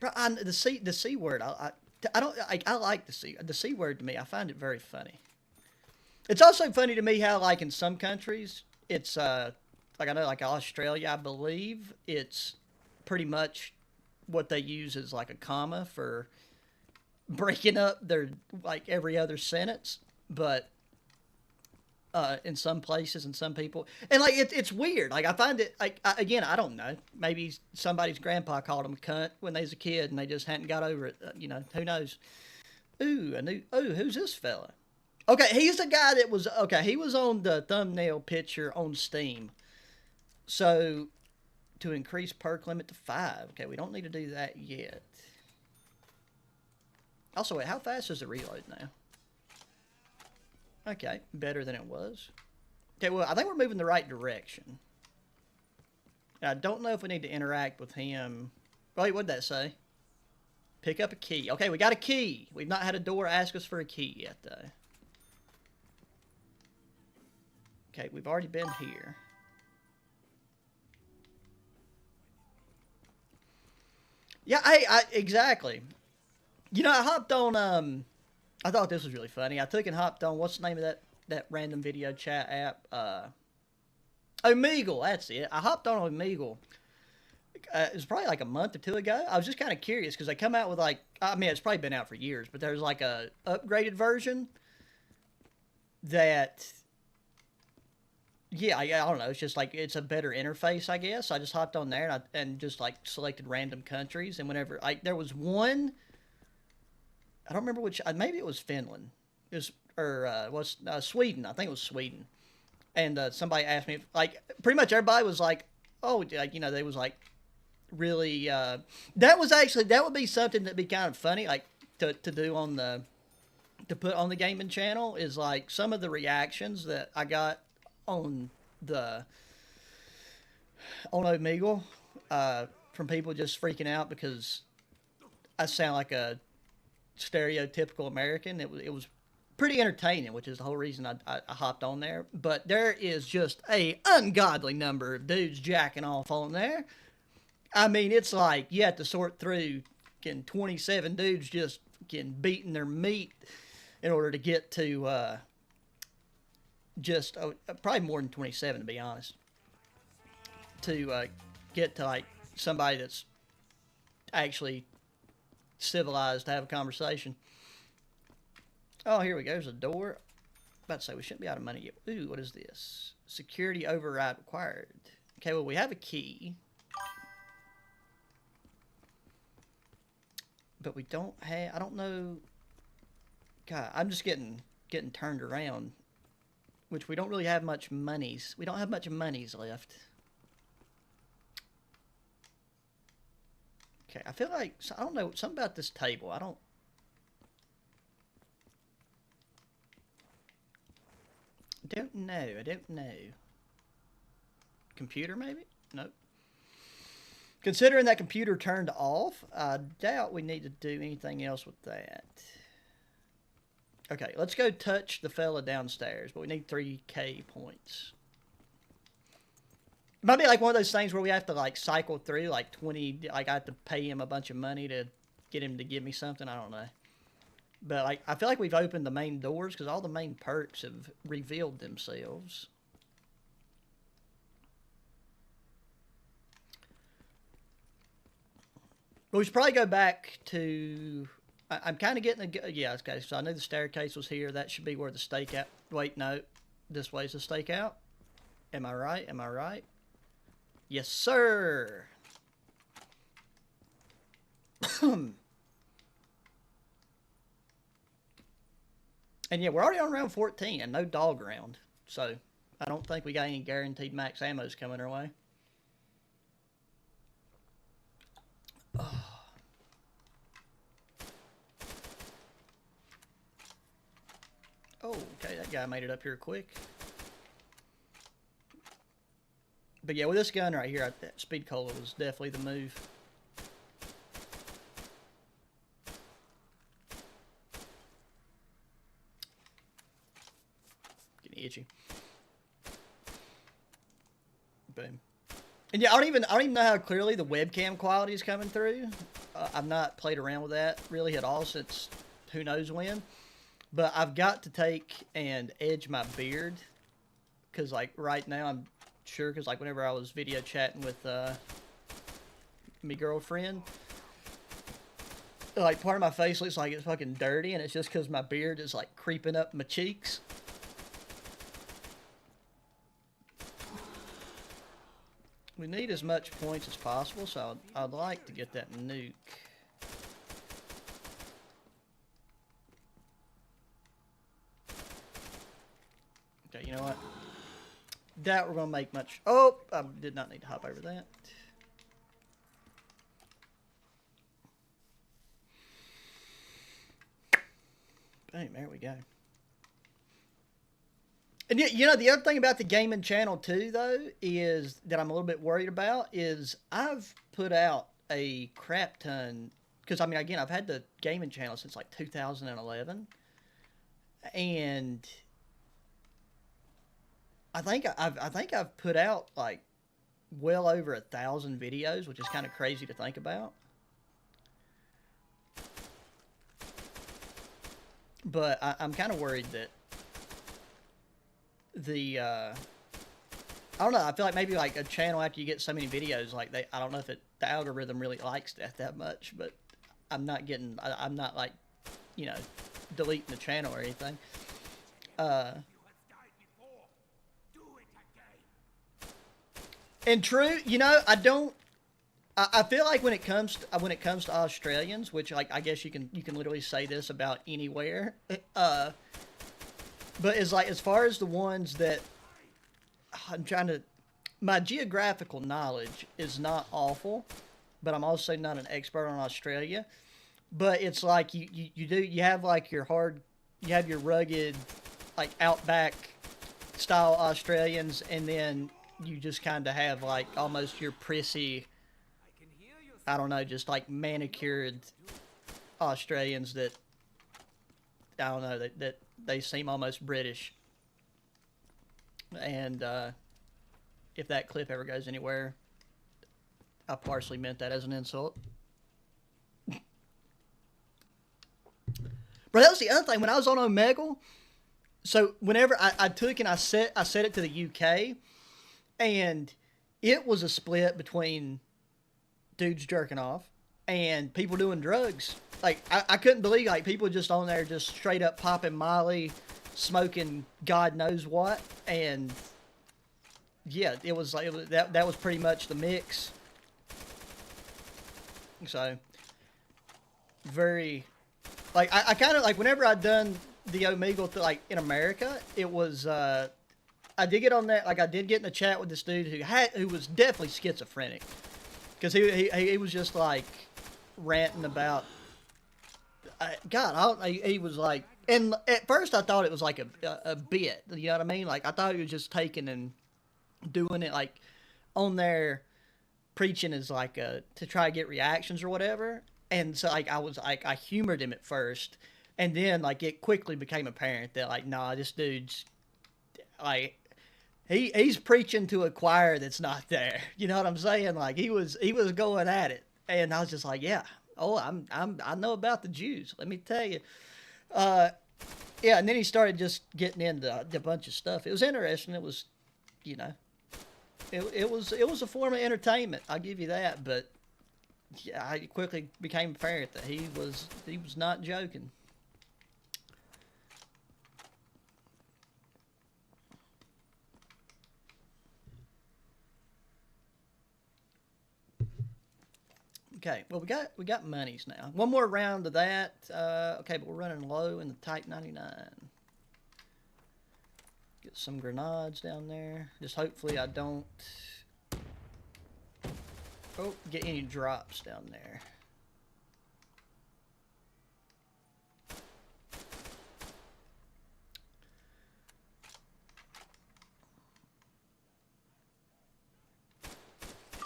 The C word. I don't I like the C word. To me, I find it very funny. It's also funny to me how, like, in some countries it's like, I know, like Australia, I believe it's pretty much what they use is like a comma for breaking up their, like, every other sentence. But in some places and some people, and like it's weird. Like, I find it, like, again, I don't know. Maybe somebody's grandpa called them a cunt when they was a kid and they just hadn't got over it. You know, who knows? Ooh, who's this fella? Okay, he's the guy that was, okay. He was on the thumbnail picture on Steam. So to increase perk limit to 5. Okay, we don't need to do that yet. Also, wait, how fast does it reload now? Okay, better than it was. Okay, well, I think we're moving the right direction. I don't know if we need to interact with him. Wait, what'd that say? Pick up a key. Okay, we got a key. We've not had a door ask us for a key yet, though. Okay, we've already been here. Yeah, exactly. You know, I hopped on, I thought this was really funny. I took and hopped on, what's the name of that random video chat app? Omegle, that's it. I hopped on Omegle. It was probably like a month or two ago. I was just kind of curious because they come out with, like, I mean, it's probably been out for years, but there's like a upgraded version that, yeah, I don't know. It's just like, it's a better interface, I guess. I just hopped on there and just like selected random countries, and whenever there was one, I don't remember which. Maybe it was Finland. It was, or was Sweden. I think it was Sweden. And somebody asked me, like, pretty much everybody was like, "Oh, like, you know," they was like, really. That was actually, that would be something that'd be kind of funny, like, to do on the, to put on the gaming channel, is like some of the reactions that I got on the on Omegle, from people just freaking out because I sound like a stereotypical American. It was pretty entertaining, which is the whole reason I hopped on there. But there is just a ungodly number of dudes jacking off on there. I mean, it's like you have to sort through, getting 27 dudes just getting beating their meat in order to get to just probably more than 27, to be honest, to get to like somebody that's actually civilized to have a conversation. Oh, here we go. There's a door. About to say we shouldn't be out of money yet. Ooh, what is this? Security override required. Okay, well, we have a key, but we don't have. I don't know. God, I'm just getting turned around, which we don't really have much monies. We don't have much monies left. Okay, I feel like, I don't know, something about this table. Don't know. I don't know. Computer, maybe? Nope. Considering that computer turned off, I doubt we need to do anything else with that. Okay, let's go touch the fella downstairs, but we need 3K points. It might be like one of those things where we have to like cycle through like 20, like I have to pay him a bunch of money to get him to give me something. I don't know. But like I feel like we've opened the main doors because all the main perks have revealed themselves. But we should probably go back to... I'm kind of getting a... Yeah, okay, so I knew the staircase was here. That should be where the stakeout... Wait, no. This way's the stakeout. Am I right? Am I right? Yes, sir! And yeah, we're already on round 14 and no dog round. So, I don't think we got any guaranteed max ammos coming our way. Oh, okay, that guy made it up here quick. But yeah, with this gun right here, that speed cola was definitely the move. Getting itchy. Boom. And yeah, I don't even know how clearly the webcam quality is coming through. I've not played around with that really at all since who knows when. But I've got to take and edge my beard because like right now I'm sure because like whenever I was video chatting with me girlfriend, like part of my face looks like it's fucking dirty and it's just because my beard is like creeping up my cheeks. We need as much points as possible, so I'd like to get that nuke. Okay, you know what? That we're going to make much... Oh, I did not need to hop over that. Boom, there we go. And you know, the other thing about the gaming channel too, though, is that I'm a little bit worried about is I've put out a crap ton, because I mean, again, I've had the gaming channel since like 2011, and I think I've put out like well over 1,000 videos, which is kind of crazy to think about. But I'm kind of worried that the I don't know, I feel like maybe like a channel after you get so many videos, like I don't know if the algorithm really likes that much, but I'm not like, you know, deleting the channel or anything. And true, you know, I feel like when it comes to Australians, which like I guess you can literally say this about anywhere, but it's like as far as the ones that my geographical knowledge is not awful, but I'm also not an expert on Australia. But it's like you have like you have your rugged, like outback style Australians, and then you just kind of have like almost your prissy, I don't know, just like manicured Australians that, I don't know, that they seem almost British. And if that clip ever goes anywhere, I partially meant that as an insult. But that was the other thing. When I was on Omegle, so whenever I took and I set it to the UK, and it was a split between dudes jerking off and people doing drugs. Like, I couldn't believe, like, people just on there just straight up popping Molly, smoking God knows what, and yeah, it was like that was pretty much the mix. So very, like, I kind of like whenever I'd done the Omegle like in America, it was I did get on that, like I did get in the chat with this dude who was definitely schizophrenic, because he was just like ranting about God, he was like, and at first I thought it was like a bit, you know what I mean? Like I thought he was just taking and doing it like on there preaching as like to try to get reactions or whatever. And so like I humored him at first, and then like it quickly became apparent that like nah, this dude's like he's preaching to a choir that's not there. You know what I'm saying? Like he was going at it, and I was just like, yeah, oh, I know about the Jews. Let me tell you. Uh, yeah, and then he started just getting into a bunch of stuff. It was interesting. It was, you know, it was a form of entertainment. I'll give you that. But yeah, it quickly became apparent that he was not joking. Okay, well we got monies now. One more round of that. Okay, but we're running low in the Type 99. Get some grenades down there. Just hopefully I don't get any drops down there.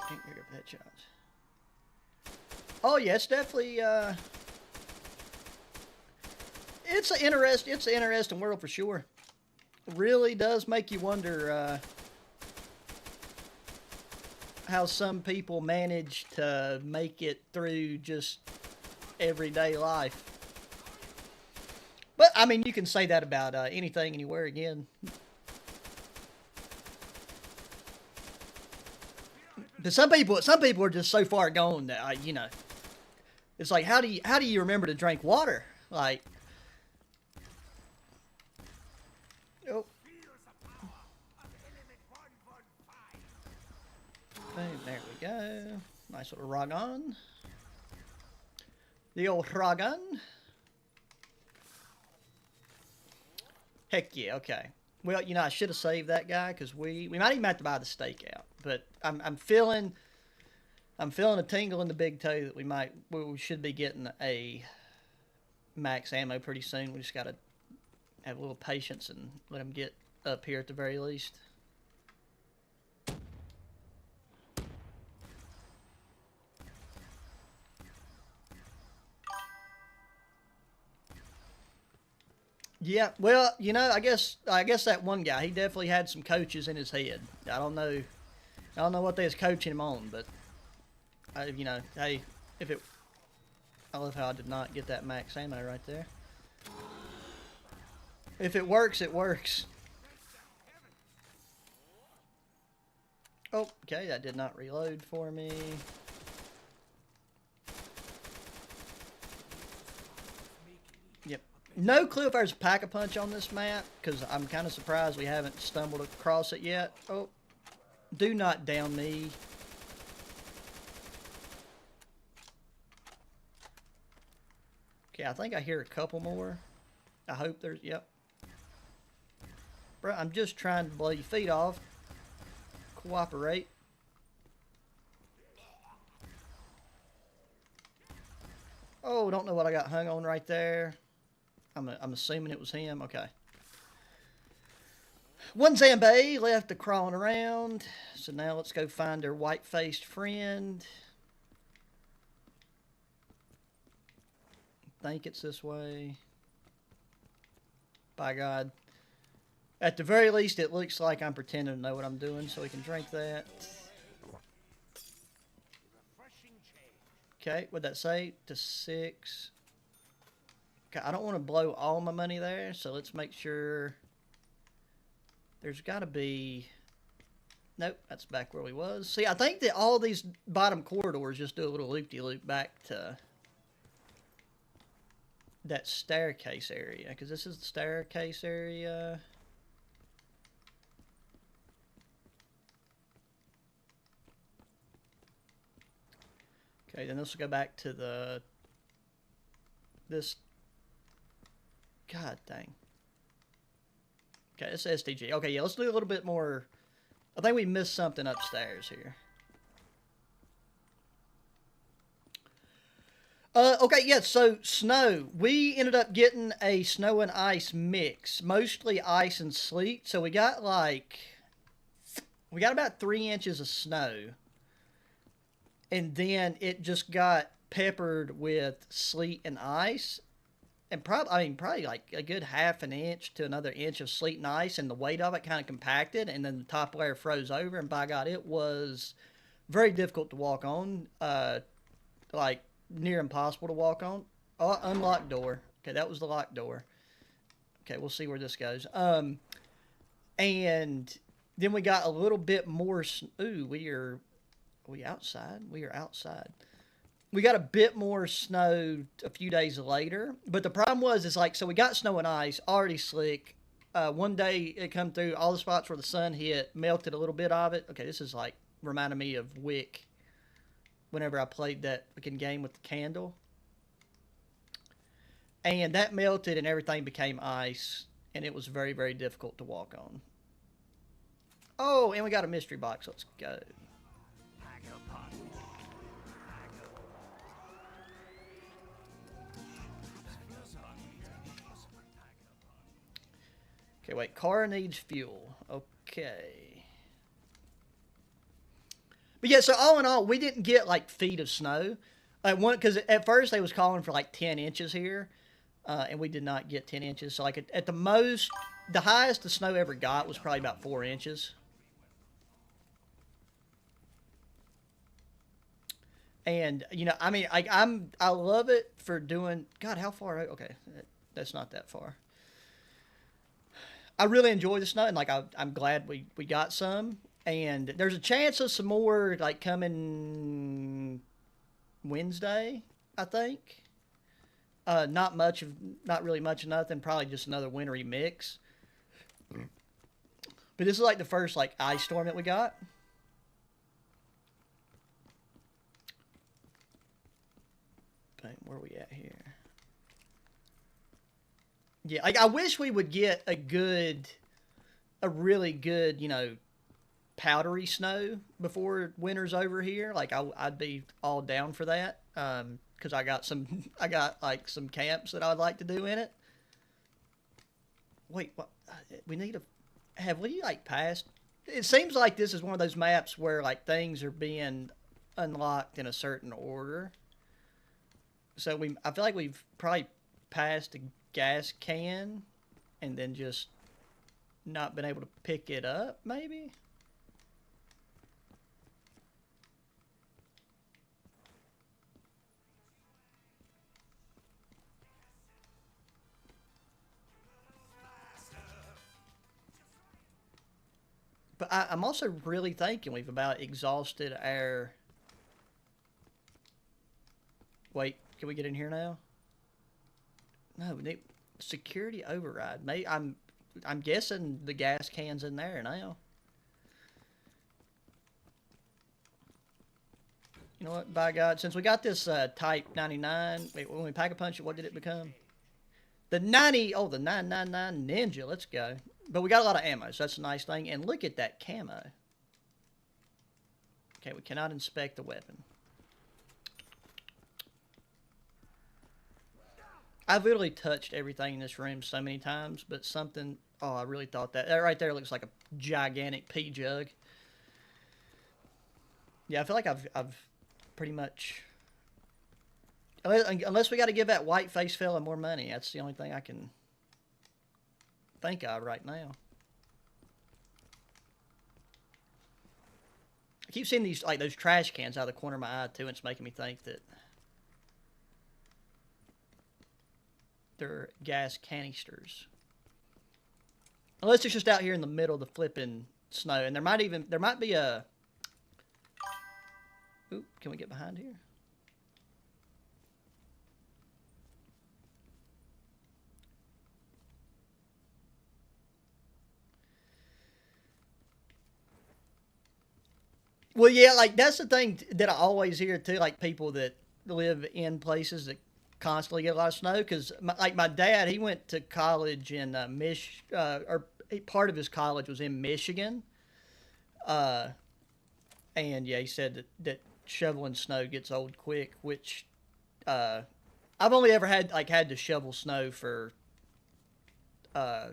Can't pick up headshots. Oh yeah, it's definitely it's an interesting world for sure. It really does make you wonder how some people manage to make it through just everyday life. But I mean, you can say that about anything, anywhere again. But some people are just so far gone that it's like how do you remember to drink water? Like, oh, okay, there we go. Nice little Ragon. The old Ragon. Heck yeah, okay. Well, I should have saved that guy because we might even have to buy the stake out. But I'm feeling a tingle in the big toe that we should be getting a max ammo pretty soon. We just gotta have a little patience and let them get up here at the very least. Yeah, well, I guess that one guy, he definitely had some coaches in his head. I don't know what they was coaching him on, but hey, I love how I did not get that max ammo right there. If it works, it works. Oh, okay, that did not reload for me. Yep. No clue if there's a Pack-a-Punch on this map, because I'm kind of surprised we haven't stumbled across it yet. Oh, do not down me. Okay, I think I hear a couple more. I hope there's, yep. Bro, I'm just trying to blow your feet off. Cooperate. Oh, don't know what I got hung on right there. I'm assuming it was him. Okay. One Zambay left to crawling around. So now let's go find our white-faced friend. I think it's this way. By God. At the very least, it looks like I'm pretending to know what I'm doing, so we can drink that. Okay, what'd that say? To 6. Okay, I don't want to blow all my money there, so let's make sure. There's got to be. Nope, that's back where we was. See, I think that all these bottom corridors just do a little loop-de-loop back to that staircase area, because this is the staircase area. Okay, then this will go back to this. God dang. Okay, it's STG. Okay, yeah, let's do a little bit more. I think we missed something upstairs here. Okay, yeah, so snow. We ended up getting a snow and ice mix. Mostly ice and sleet. So we got about 3 inches of snow. and then it just got peppered with sleet and ice, and probably like a good half an inch to another inch of sleet and ice, and the weight of it kind of compacted, and then the top layer froze over, and by God, it was very difficult to walk on, like near impossible to walk on. Oh, unlocked door. Okay, that was the locked door. Okay, we'll see where this goes. And then we got a little bit more. Ooh, we outside? We are outside. We got a bit more snow a few days later, but the problem was is like so we got snow and ice already slick. One day it come through all the spots where the sun hit, melted a little bit of it. Okay, this is like reminding me of Wick whenever I played that fucking game with the candle, and that melted and everything became ice, and it was very very difficult to walk on. Oh, and we got a mystery box. Let's go. Okay, wait. Car needs fuel. Okay. But yeah, so all in all, we didn't get like feet of snow. One because at first they was calling for like 10 inches here, and we did not get 10 inches. So like at the most, the highest the snow ever got was probably about 4 inches. And I mean, I love it for doing. God, how far? Okay, that's not that far. I really enjoy the snow, and like I'm glad we got some. And there's a chance of some more like coming Wednesday, I think. Not really much of nothing. Probably just another wintry mix. But this is like the first like ice storm that we got. Okay, where are we at here? Yeah, like I wish we would get a really good, powdery snow before winter's over here. Like I'd be all down for that. Because I got like some camps that I'd like to do in it. Wait, what? We need a. Have we like passed? It seems like this is one of those maps where like things are being unlocked in a certain order. So I feel like we've probably passed a gas can, and then just not been able to pick it up. Maybe. But I'm also really thinking we've about exhausted our. Wait, can we get in here now? No, we need security override. I'm guessing the gas can's in there now. You know what? By God, since we got this Type 99, wait, when we pack a punch it, what did it become? The 90. Oh, the 999 Ninja. Let's go. But we got a lot of ammo, so that's a nice thing. And look at that camo. Okay, we cannot inspect the weapon. I've literally touched everything in this room so many times, but something. Oh, I really thought that right there looks like a gigantic pea jug. Yeah, I feel like I've pretty much. Unless we got to give that white face fella more money, that's the only thing I can think of right now. I keep seeing these like those trash cans out of the corner of my eye too, and it's making me think that they're gas canisters. Unless it's just out here in the middle of the flipping snow, and there might be a. Oop, can we get behind here? Well, yeah, like that's the thing that I always hear too. Like people that live in places that constantly get a lot of snow. Because like my dad, he went to college in or part of his college was in Michigan. Uh, and yeah, he said that shoveling snow gets old quick. Which uh, I've only ever had to shovel snow for uh,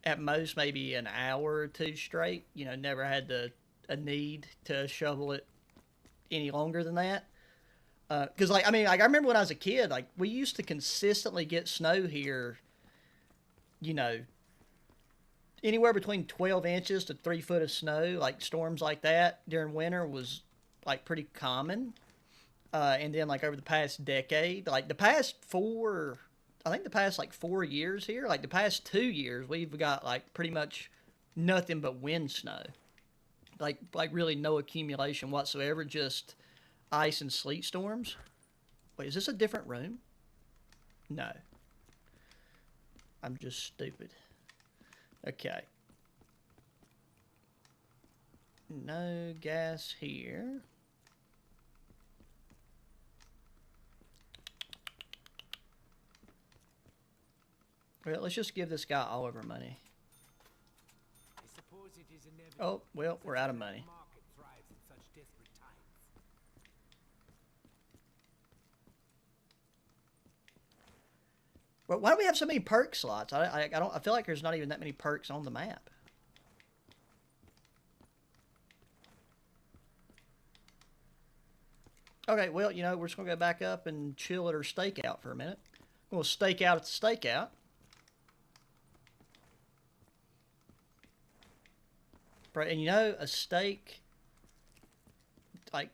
at most maybe an hour or two straight. Never had a need to shovel it any longer than that. Because like I mean, like I remember when I was a kid, like we used to consistently get snow here. You know, anywhere between 12 inches to 3 foot of snow, like storms like that during winter was like pretty common. And then like over the past decade, like the past four, I think the past like 4 years here, like the past 2 years, we've got like pretty much nothing but wind snow. Like really no accumulation whatsoever, just ice and sleet storms. Wait, is this a different room? No. I'm just stupid. Okay. No gas here. Well, let's just give this guy all of our money. Oh, well, we're out of money. Well, why do we have so many perk slots? I don't. I feel like there's not even that many perks on the map. Okay, well, you know, we're just gonna go back up and chill at our stakeout for a minute. We'll stake out at the stakeout. And you know, a steak, like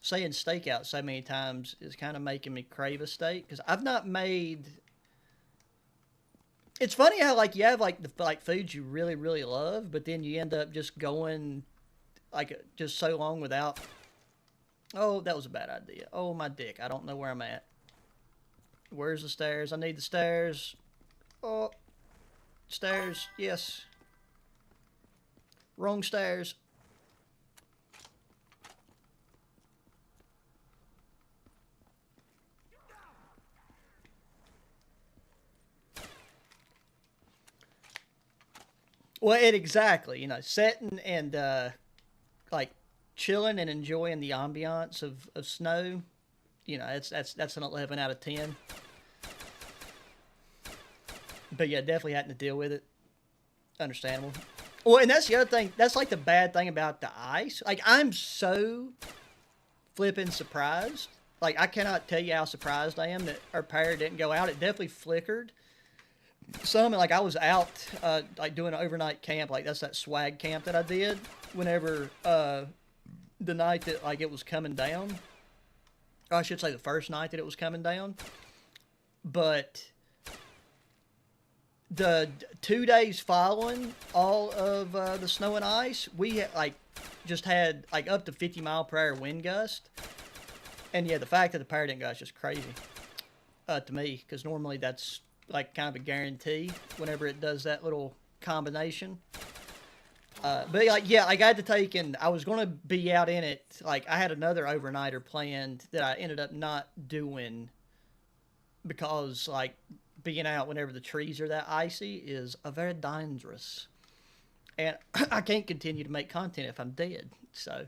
saying stakeout so many times is kind of making me crave a steak because I've not made. It's funny how like you have like the like foods you really really love, but then you end up just going like just so long without. Oh, that was a bad idea. Oh my dick! I don't know where I'm at. Where's the stairs? I need the stairs. Oh, stairs. Yes. Wrong stairs. Well, exactly. You know, setting and like chilling and enjoying the ambiance of snow. You know, that's an 11 out of 10. But yeah, definitely having to deal with it. Understandable. Well, and that's the other thing. That's like the bad thing about the ice. Like I'm so flipping surprised. Like I cannot tell you how surprised I am that our power didn't go out. It definitely flickered. Some like I was out like doing an overnight camp. Like that's that swag camp that I did whenever the night that like it was coming down. Or I should say the first night that it was coming down. But the 2 days following all of the snow and ice, we like just had like up to 50-mile-per-hour wind gust. And yeah, the fact that the power didn't go is just crazy to me because normally that's like kind of a guarantee whenever it does that little combination. But like yeah, I got to take and I was gonna be out in it. Like I had another overnighter planned that I ended up not doing because like being out whenever the trees are that icy is a very dangerous. And I can't continue to make content if I'm dead. So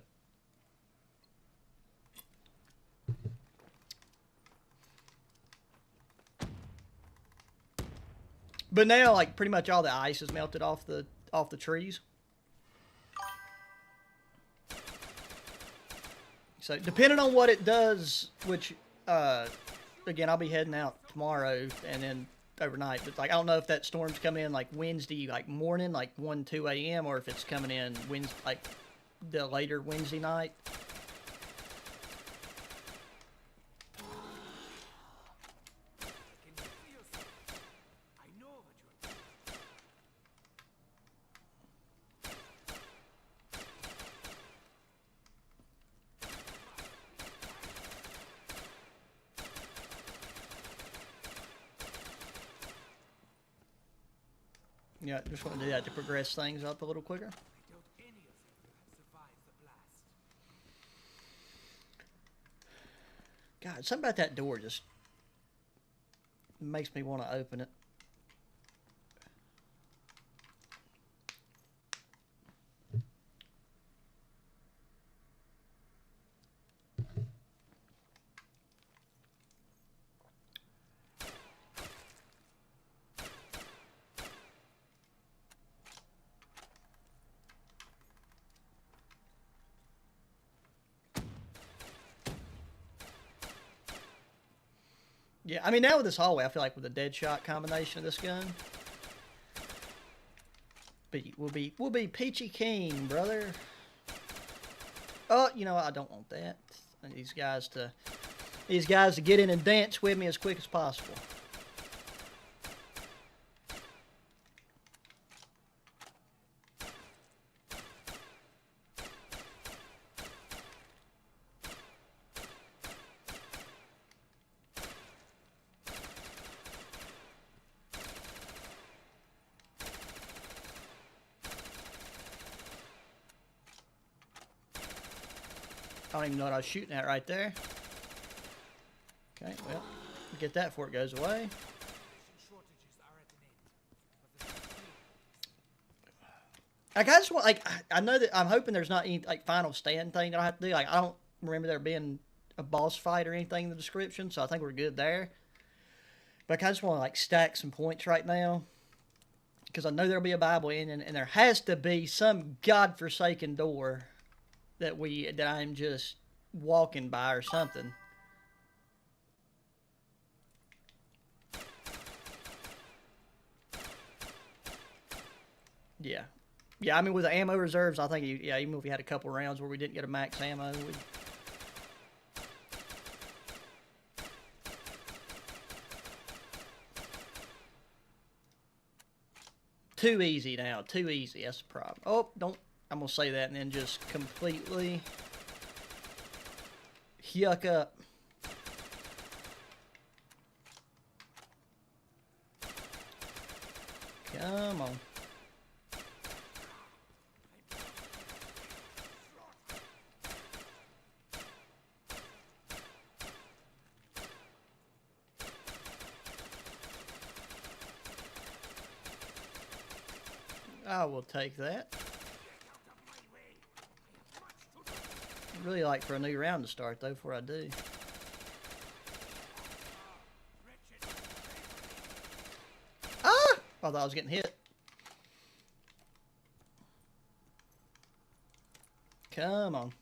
but now like pretty much all the ice is melted off the trees. So depending on what it does, which again I'll be heading out tomorrow and then overnight. But like I don't know if that storm's coming in like Wednesday like morning, like 1-2 a.m. or if it's coming in Wednesday like the later Wednesday night. Yeah, just want to do that to progress things up a little quicker. God, something about that door just makes me want to open it. Yeah, I mean, now with this hallway, I feel like with the dead shot combination of this gun, we'll be Peachy King, brother. Oh, you know what? I don't want that. I need these guys to get in and dance with me as quick as possible. I don't even know what I was shooting at right there. Okay, well, get that before it goes away. Like, I just want, like, I know that I'm hoping there's not any, like, final stand thing that I have to do. Like, I don't remember there being a boss fight or anything in the description, so I think we're good there. But I just want to, like, stack some points right now, because I know there'll be a Bible in, and there has to be some godforsaken door that I'm just walking by or something. Yeah. Yeah, I mean, with the ammo reserves, I think, yeah, even if we had a couple rounds where we didn't get a max ammo, we... Too easy now. Too easy. That's the problem. Oh, don't... I'm going to say that and then just completely... yuck up. Come on. I will take that. I'd really like for a new round to start, though, before I do. Ah! I thought I was getting hit. Come on.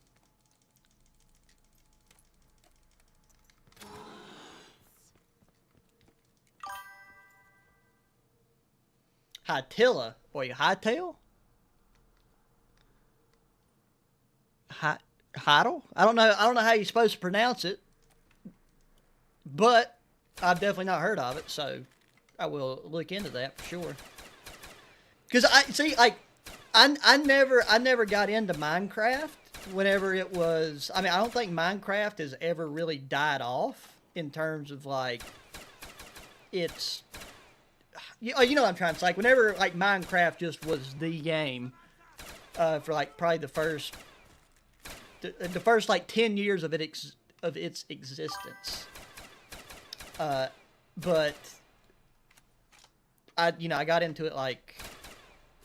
Hytilla. Boy, hightail? Heidel? I don't know how you're supposed to pronounce it. But I've definitely not heard of it, so I will look into that for sure. Because I never got into Minecraft whenever it was... I mean, I don't think Minecraft has ever really died off in terms of, like, it's... You know what I'm trying to say. Like, whenever, like, Minecraft just was the game for, like, probably the first, like, 10 years of its existence. But I got into it, like,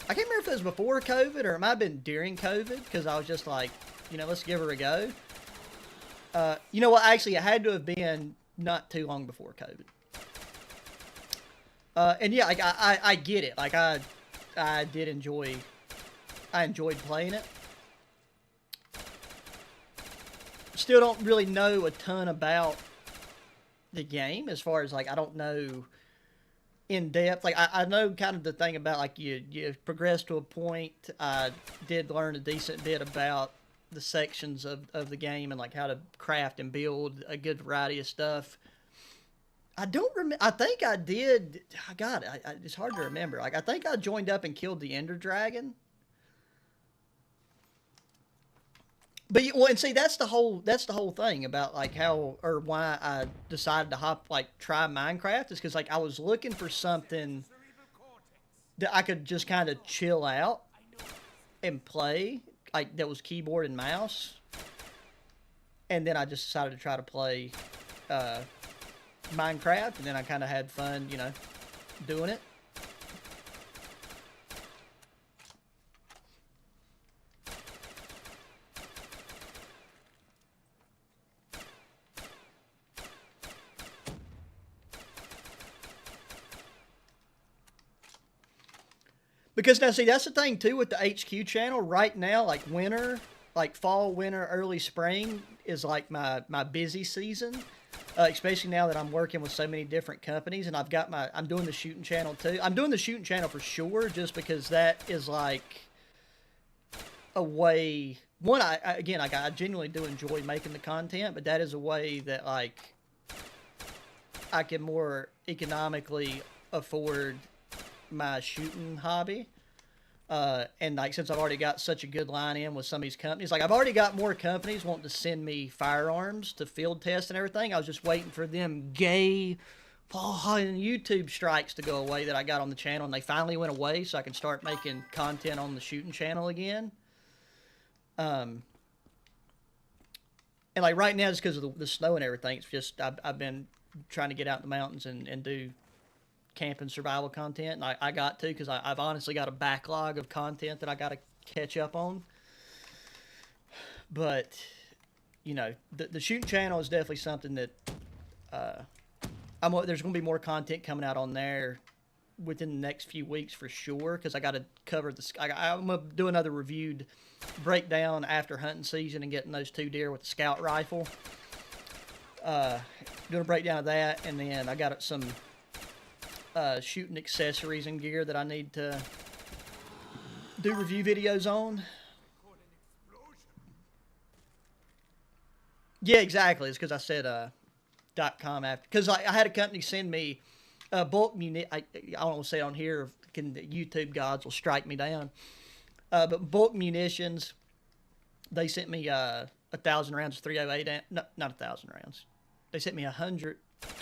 I can't remember if it was before COVID or it might have been during COVID, because I was just like, let's give her a go. You know what? Actually, it had to have been not too long before COVID. And yeah, like, I get it. Like, I enjoyed playing it. Still don't really know a ton about the game, as far as, like, I don't know in depth. Like, I know kind of the thing about, like, you progress to a point. I did learn a decent bit about the sections of the game and, like, how to craft and build a good variety of stuff. I don't remember. I think I did. God, it's hard to remember. Like, I think I joined up and killed the Ender Dragon. But well, and see, that's the whole thing about, like, how or why I decided to try Minecraft, is because, like, I was looking for something that I could just kind of chill out and play, like, that was keyboard and mouse. And then I just decided to try to play Minecraft, and then I kind of had fun, doing it. Because now, see, that's the thing too with the HQ channel right now. Like, winter, like fall, winter, early spring is like my busy season. especially now that I'm working with so many different companies, and I'm doing the shooting channel too. I'm doing the shooting channel for sure, just because that is like a way. One, I genuinely do enjoy making the content, but that is a way that like I can more economically afford my shooting hobby. And like since I've already got such a good line in with some of these companies, like I've already got more companies wanting to send me firearms to field test and everything. I was just waiting for them gay YouTube strikes to go away that I got on the channel, and they finally went away, so I can start making content on the shooting channel again. And like right now, just because of the snow and everything, it's just I've been trying to get out in the mountains and do camping survival content, and I got to, because I've honestly got a backlog of content that I got to catch up on. But you know, the shooting channel is definitely something that there's going to be more content coming out on there within the next few weeks for sure, because I got to cover I'm going to do another reviewed breakdown after hunting season and getting those 2 deer with the scout rifle. Doing a breakdown of that, and then I got some shooting accessories and gear that I need to do review videos on. Yeah, exactly. It's because I said .com after, because I had a company send me bulk I don't want to say on here, the YouTube gods will strike me down. But bulk munitions, they sent me 1,000 rounds of 308. Not 1,000 rounds. They sent me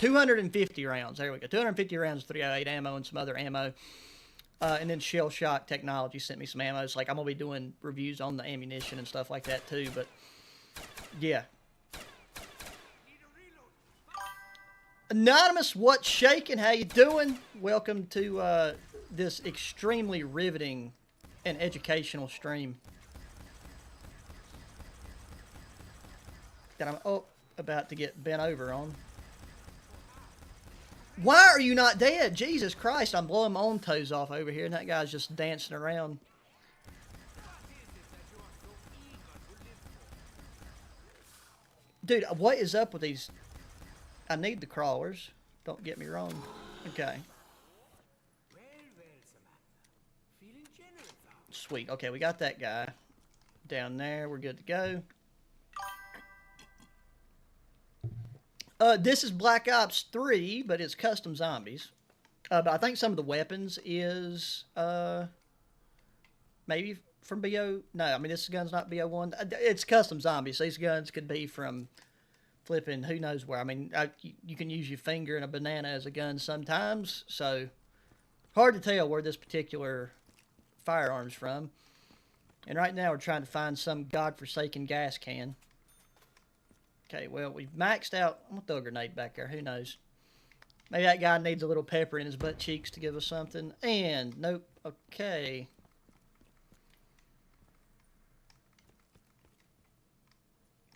250 rounds. There we go. 250 rounds of 308 ammo and some other ammo. And then Shell Shock Technology sent me some ammo. So like I'm gonna be doing reviews on the ammunition and stuff like that too. But yeah. Anonymous, what's shaking? How you doing? Welcome to this extremely riveting and educational stream that I'm about to get bent over on. Why are you not dead? Jesus Christ, I'm blowing my own toes off over here, and that guy's just dancing around. Dude, what is up with these? I need the crawlers. Don't get me wrong. Okay. Sweet. Okay, we got that guy down there. We're good to go. This is Black Ops 3, but it's custom zombies. But I think some of the weapons is maybe from BO. No, I mean, this gun's not BO1. It's custom zombies. These guns could be from flipping who knows where. I mean, you can use your finger and a banana as a gun sometimes, so hard to tell where this particular firearm's from. And right now we're trying to find some godforsaken gas can. Okay, well, we've maxed out. I'm going to throw a grenade back there. Who knows? Maybe that guy needs a little pepper in his butt cheeks to give us something. And, nope. Okay.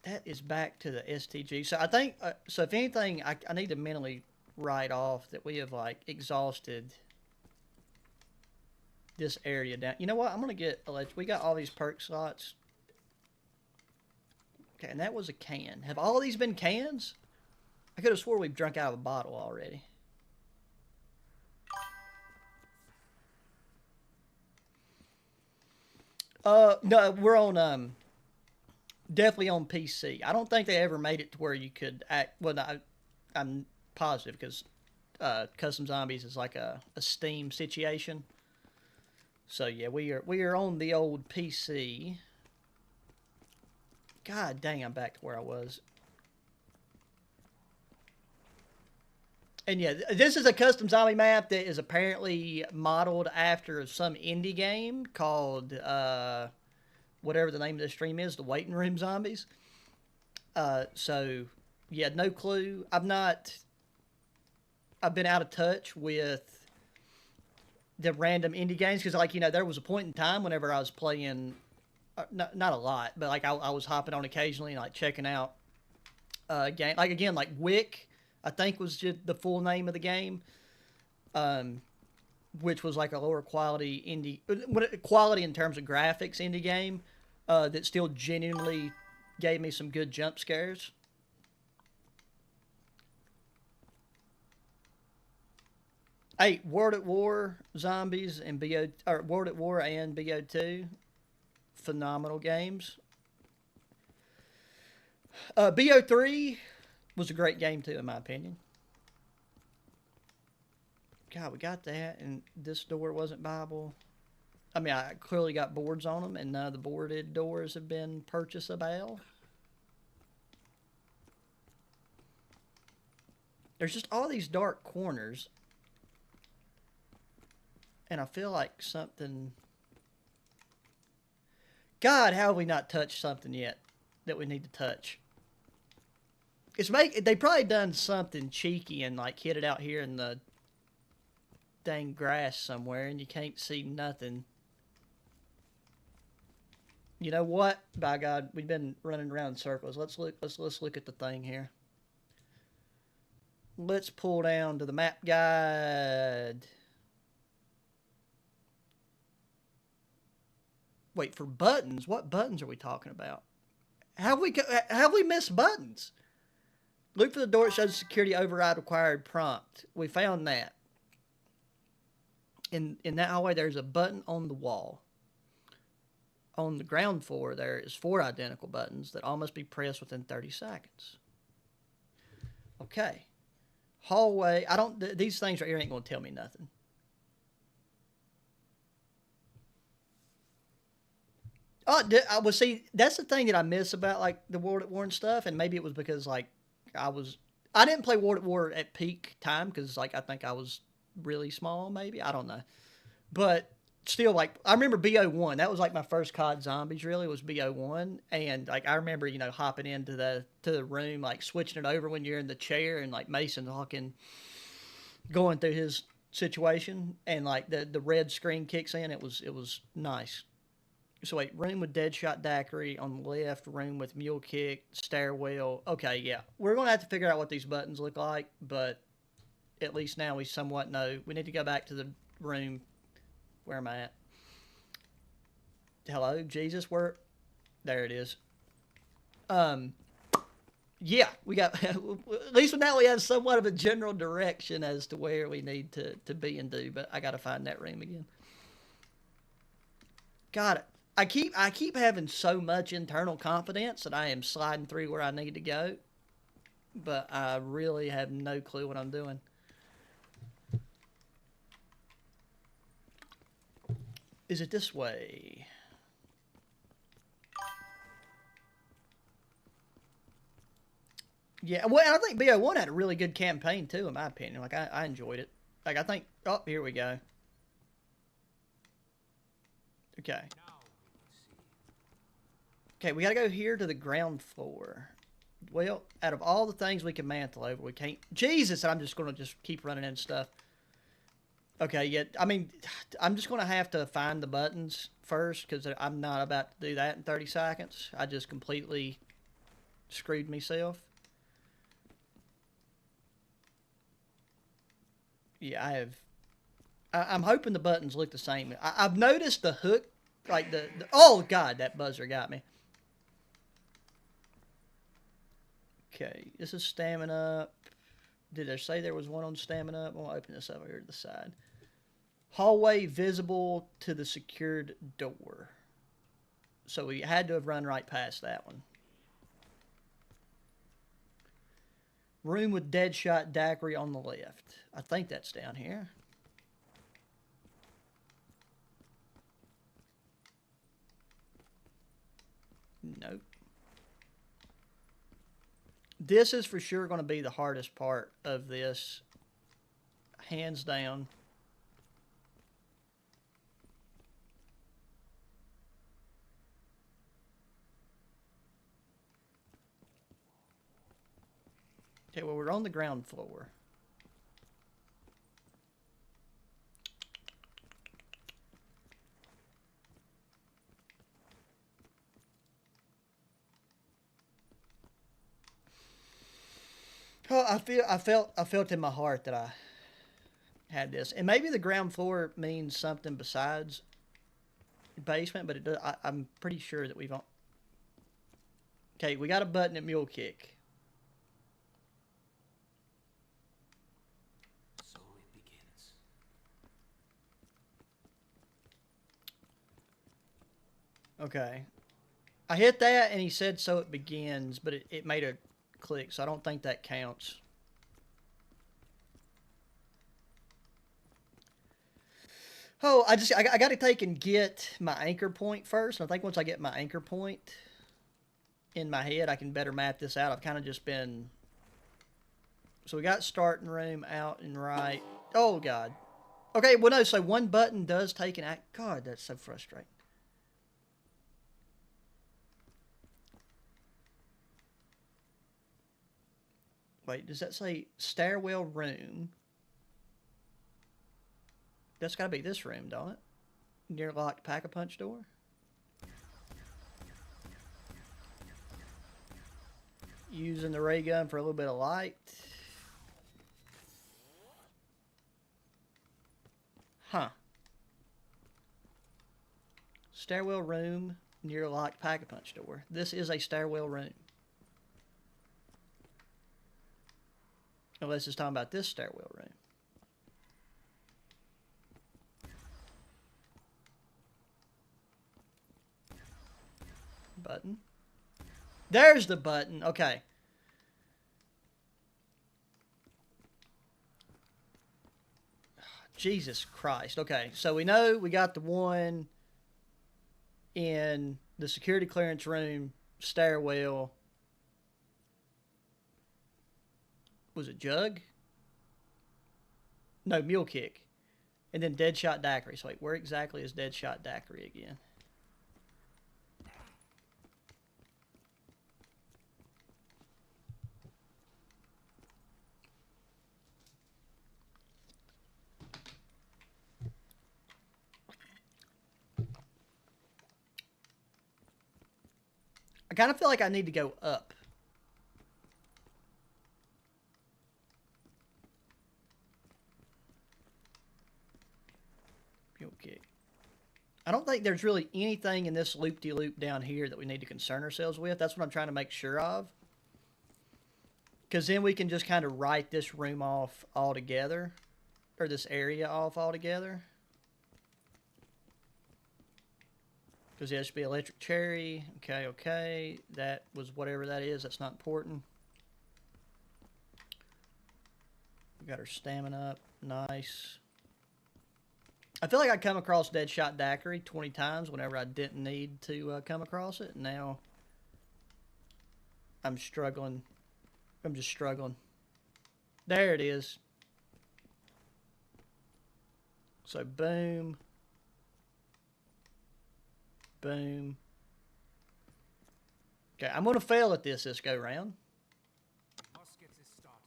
That is back to the STG. So I think, so if anything, I need to mentally write off that we have, like, exhausted this area down. You know what? I'm going to get, we got all these perk slots. Okay, and that was a can. Have all these been cans? I could have swore we've drunk out of a bottle already. No, we're on, definitely on PC. I don't think they ever made it to where you could act, well, no, I'm positive, because Custom Zombies is like a Steam situation. So yeah, we are on the old PC. God dang, I'm back to where I was. And yeah, this is a custom zombie map that is apparently modeled after some indie game called, whatever the name of the stream is, the Waiting Room Zombies. So, yeah, no clue. I've been out of touch with the random indie games, because, like, you know, there was a point in time whenever I was playing, not a lot, but, like, I was hopping on occasionally and, like, checking out game. Like, again, like, Wick, I think was just the full name of the game, which was like a lower quality indie, quality in terms of graphics indie game, that still genuinely gave me some good jump scares. Hey, World at War Zombies and BO or World at War and BO2, phenomenal games. BO3 was a great game too, in my opinion. God, we got that, and this door wasn't viable. I mean, I clearly got boards on them, and none of the boarded doors have been purchasable. There's just all these dark corners, and I feel like something. God, how have we not touched something yet that we need to touch? They probably done something cheeky and like hid it out here in the dang grass somewhere, and you can't see nothing. You know what? By God, we've been running around in circles. Let's look. Let's look at the thing here. Let's pull down to the map guide. Wait, for buttons? What buttons are we talking about? Have we missed buttons? Look for the door that shows security override required prompt. We found that. In that hallway, there's a button on the wall. On the ground floor, there is 4 identical buttons that all must be pressed within 30 seconds. Okay. Hallway. I don't. These things right here ain't gonna tell me nothing. Oh, well, see, that's the thing that I miss about like the World at War and stuff, and maybe it was because like I didn't play World at War at peak time because like I think I was really small, maybe I don't know, but still like I remember BO1. That was like my first COD Zombies. Really was BO1, and like I remember hopping into the room like switching it over when you're in the chair and like Mason Hawking going through his situation and like the red screen kicks in. It was nice. So wait, room with Deadshot Daiquiri on the left, room with Mule Kick, stairwell. Okay, yeah. We're going to have to figure out what these buttons look like, but at least now we somewhat know. We need to go back to the room. Where am I at? Hello, Jesus, where? There it is. Um, yeah, we got, at least now we have somewhat of a general direction as to where we need to be and do, but I got to find that room again. Got it. I keep having so much internal confidence that I am sliding through where I need to go, but I really have no clue what I'm doing. Is it this way? Yeah, well, I think BO1 had a really good campaign too, in my opinion. Like I enjoyed it. Like I think. Oh, here we go. Okay. Okay, we gotta go here to the ground floor. Well, out of all the things we can mantle over, we can't. Jesus, I'm just gonna just keep running into stuff. Okay, yeah. I mean, I'm just gonna have to find the buttons first because I'm not about to do that in 30 seconds. I just completely screwed myself. Yeah, I have. I'm hoping the buttons look the same. I've noticed the hook, like the. Oh God, that buzzer got me. Okay, this is stamina. Did I say there was one on stamina? I'm gonna open this over here to the side. Hallway visible to the secured door. So we had to have run right past that one. Room with Deadshot Daiquiri on the left. I think that's down here. Nope. This is for sure going to be the hardest part of this. Hands down. Okay, well, we're on the ground floor. Oh, I felt in my heart that I had this, and maybe the ground floor means something besides basement, but it does. I'm pretty sure that we've. Okay, we got a button at Mule Kick. So it begins. Okay. I hit that and he said so it begins, but it made a click, so I don't think that counts. Oh, I got to take and get my anchor point first. And I think once I get my anchor point in my head, I can better map this out. I've kind of just been... So we got starting room out and right. Oh, God. Okay, well, no, so one button does take an act. God, that's so frustrating. Wait, does that say stairwell room? That's got to be this room, don't it? Near locked pack-a-punch door? Using the ray gun for a little bit of light. Huh. Stairwell room near locked pack-a-punch door. This is a stairwell room. Unless it's talking about this stairwell room. Button. There's the button. Okay. Jesus Christ. Okay, so we know we got the one in the security clearance room, stairwell. Was it Jug? No, Mule Kick. And then Deadshot Daiquiri. So wait, where exactly is Deadshot Daiquiri again? I kind of feel like I need to go up. Mule Kick. I don't think there's really anything in this loop-de-loop down here that we need to concern ourselves with. That's what I'm trying to make sure of. Because then we can just kind of write this room off altogether. Or this area off altogether. Because it has to be electric cherry. Okay, okay. That was whatever that is. That's not important. We got our stamina up. Nice. I feel like I come across Deadshot Daiquiri 20 times whenever I didn't need to come across it. Now I'm struggling. I'm just struggling. There it is. So boom. Boom. Okay, I'm going to fail at this go round. Let's get this started.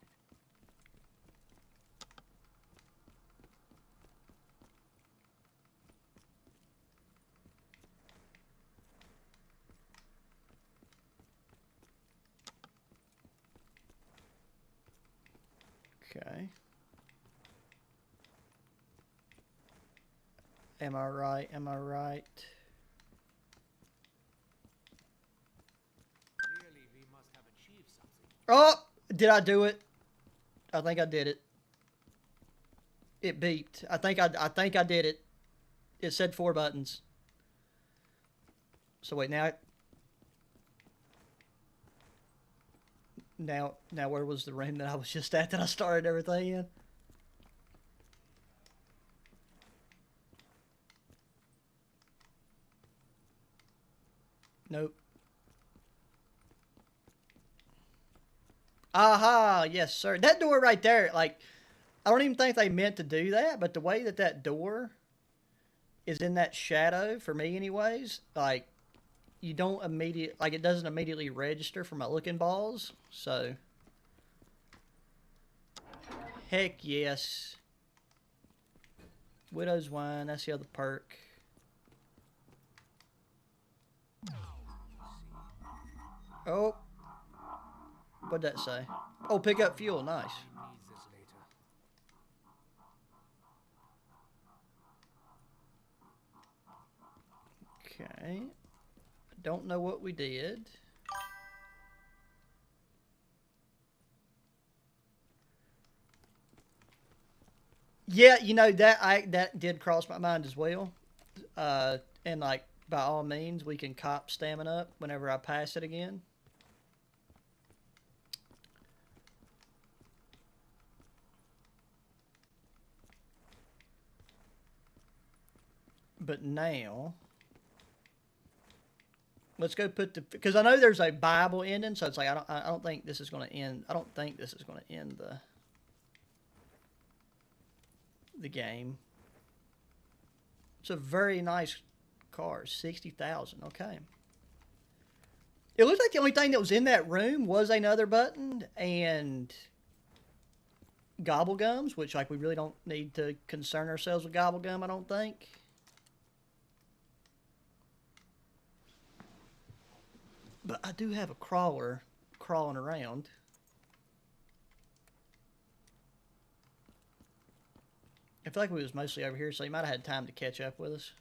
Okay. Am I right? Am I right? Clearly, we must have achieved something. Oh! Did I do it? I think I did it. It beeped. I think I did it. It said 4 buttons. So wait, now where was the room that I was just at that I started everything in? Nope. Aha, yes, sir. That door right there, like, I don't even think they meant to do that, but the way that that door is in that shadow, for me anyways, like, you don't immediately, like, it doesn't immediately register for my looking balls, so. Heck yes. Widow's Wine, that's the other perk. Oh. What'd that say? Oh, pick up fuel, nice. Needs this later. Okay. Don't know what we did. Yeah, you know that did cross my mind as well. And like by all means, we can cop stamina up whenever I pass it again. But now, let's go put the, because I know there's a Bible ending, so it's like I don't think this is going to end. I don't think this is going to end the game. It's a very nice car, 60,000. Okay. It looks like the only thing that was in that room was another button and gobble gums, which like we really don't need to concern ourselves with gobble gum, I don't think. But I do have a crawler crawling around. I feel like we was mostly over here, so he might have had time to catch up with us.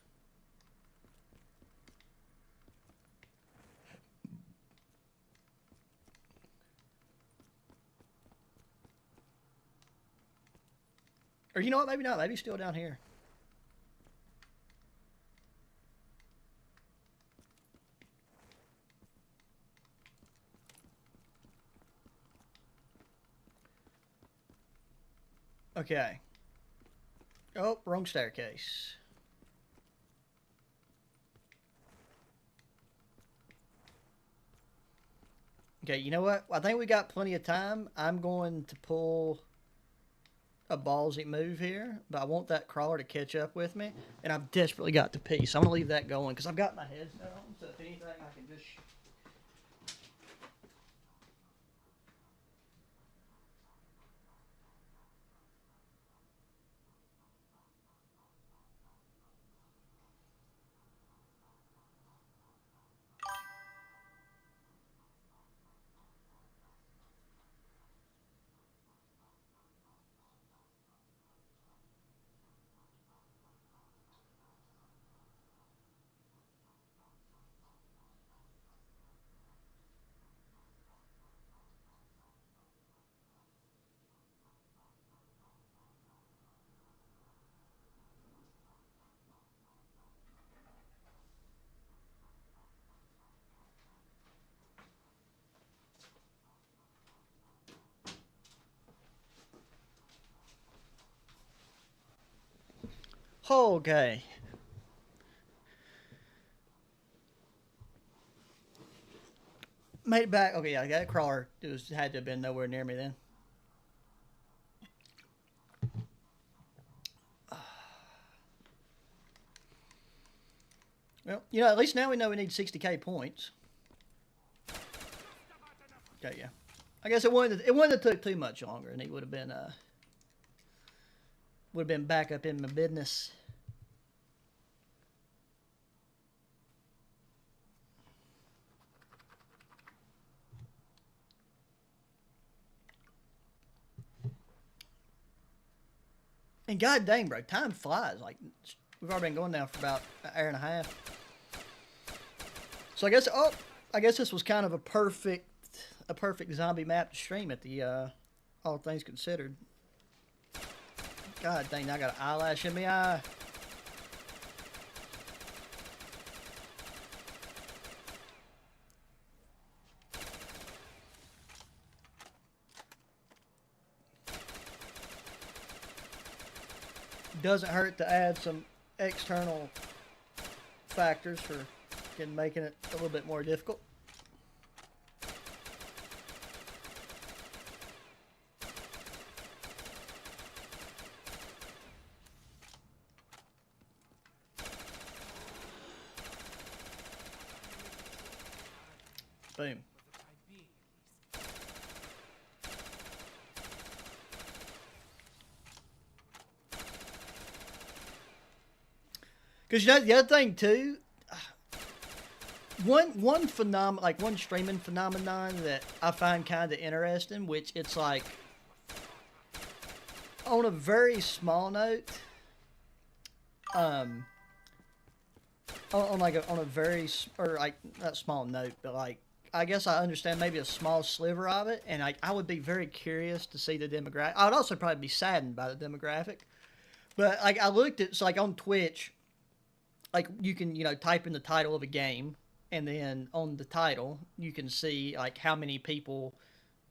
Or you know what? Maybe not. Maybe he's still down here. Okay. Oh, wrong staircase. Okay, you know what? I think we got plenty of time. I'm going to pull a ballsy move here, but I want that crawler to catch up with me, and I've desperately got to pee, so I'm going to leave that going, because I've got my headset on, so if anything, I can just... Okay. Made it back. Okay, yeah, that crawler had to have been nowhere near me then. Well, you know, at least now we know we need 60k points. Okay, yeah. I guess it wouldn't have took too much longer, and he would have been back up in my business. And god dang, bro, time flies. Like, we've already been going now for about an hour and a half. So I guess this was kind of a perfect zombie map to stream at the all things considered. God dang, I got an eyelash in my eye. Doesn't hurt to add some external factors for making it a little bit more difficult. Boom. Because you know the other thing too, one streaming phenomenon that I find kind of interesting, which it's like on a very small note, on a very or like not small note, but like I guess I understand maybe a small sliver of it, and I would be very curious to see the demographic. I would also probably be saddened by the demographic, but like I looked at it's like on Twitch. like you can type in the title of a game, and then on the title you can see like how many people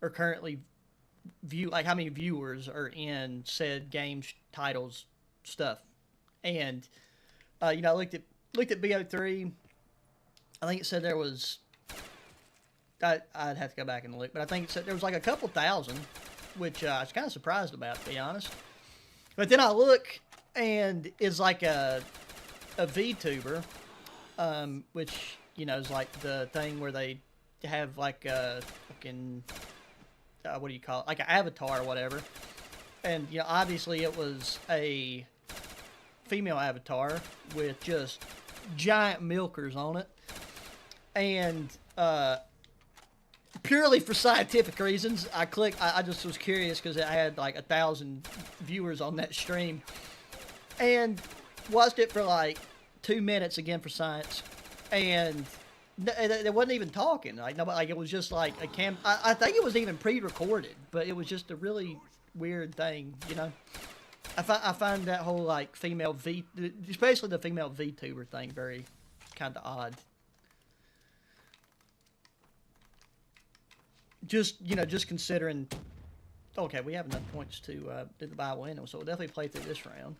are currently like how many viewers are in said game's titles stuff. And I looked at BO3. I think it said there was. I'd have to go back and look, but I think it said there was like a couple thousand, which I was kind of surprised about, to be honest. But then I look, and it's like a VTuber, which is like the thing where they have like a fucking what do you call it, like an avatar or whatever. And obviously it was a female avatar with just giant milkers on it, and purely for scientific reasons, I just was curious because I had like 1,000 viewers on that stream, and watched it for like 2 minutes again for science, and they wasn't even talking. Like nobody, like it was just like a cam. I think it was even pre-recorded, but it was just a really weird thing, I find that whole like female especially the female VTuber thing, very kind of odd. Just considering. Okay, we have enough points to do the buy win, so we'll definitely play through this round.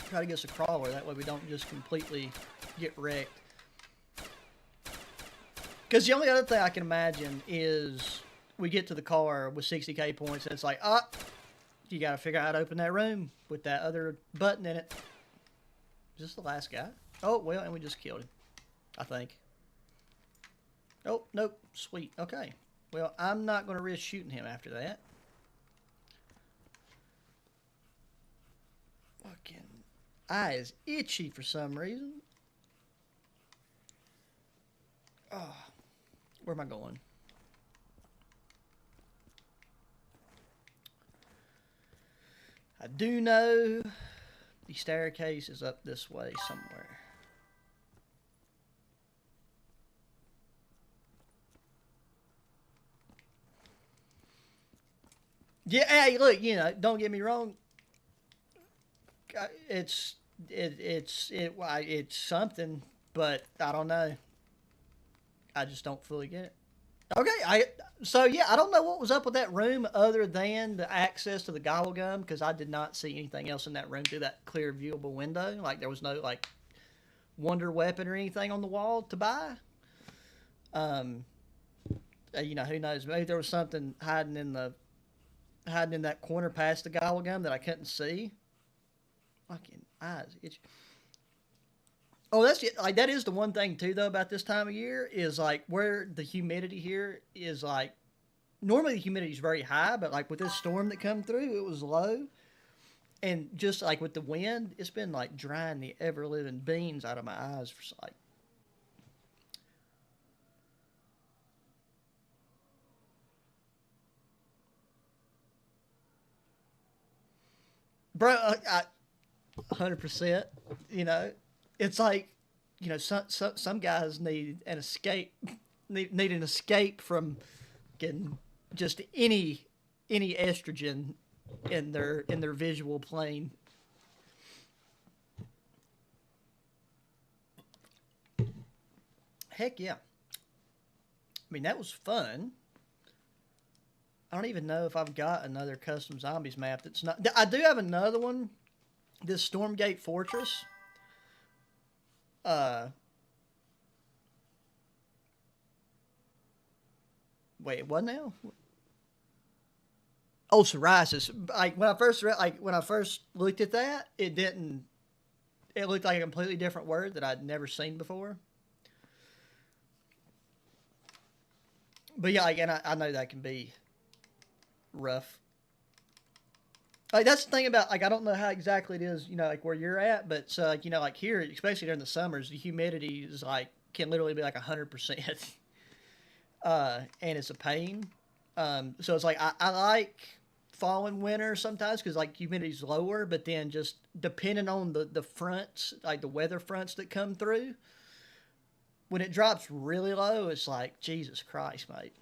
Try to get us a crawler, that way we don't just completely get wrecked. Because the only other thing I can imagine is we get to the car with 60k points and it's like, you got to figure out how to open that room with that other button in it. Is this the last guy? Oh, well, and we just killed him, I think. Oh, nope. Sweet. Okay. Well, I'm not going to risk shooting him after that. Fucking eye is itchy for some reason. Oh, where am I going? I do know the staircase is up this way somewhere. Yeah, hey, look, don't get me wrong. It's something, but I don't know. I just don't fully get it. Okay, I don't know what was up with that room other than the access to the gobble gum, because I did not see anything else in that room through that clear viewable window. Like there was no like wonder weapon or anything on the wall to buy. Who knows? Maybe there was something hiding in that corner past the gobble gum that I couldn't see. Fucking eyes itch. Oh, that's like that is the one thing too though about this time of year is like where the humidity here is like normally the humidity is very high, but like with this storm that come through, it was low, and just like with the wind, it's been like drying the ever living beans out of my eyes for like. Bro, 100%. It's like, some guys need an escape, need an escape from getting just any estrogen in their visual plane. Heck yeah. I mean, that was fun. I don't even know if I've got another custom zombies map that's not. I do have another one. This Stormgate Fortress. Wait, what now? Oh, psoriasis. Like when I first looked at that, it didn't. It looked like a completely different word that I'd never seen before. But yeah, again, I know that can be rough. Like that's the thing about like I don't know how exactly it is, like where you're at, but like here, especially during the summers, the humidity is like can literally be like 100%, and it's a pain. So it's like I like fall and winter sometimes because like humidity's lower, but then just depending on the fronts, like the weather fronts that come through, when it drops really low, it's like Jesus Christ, mate.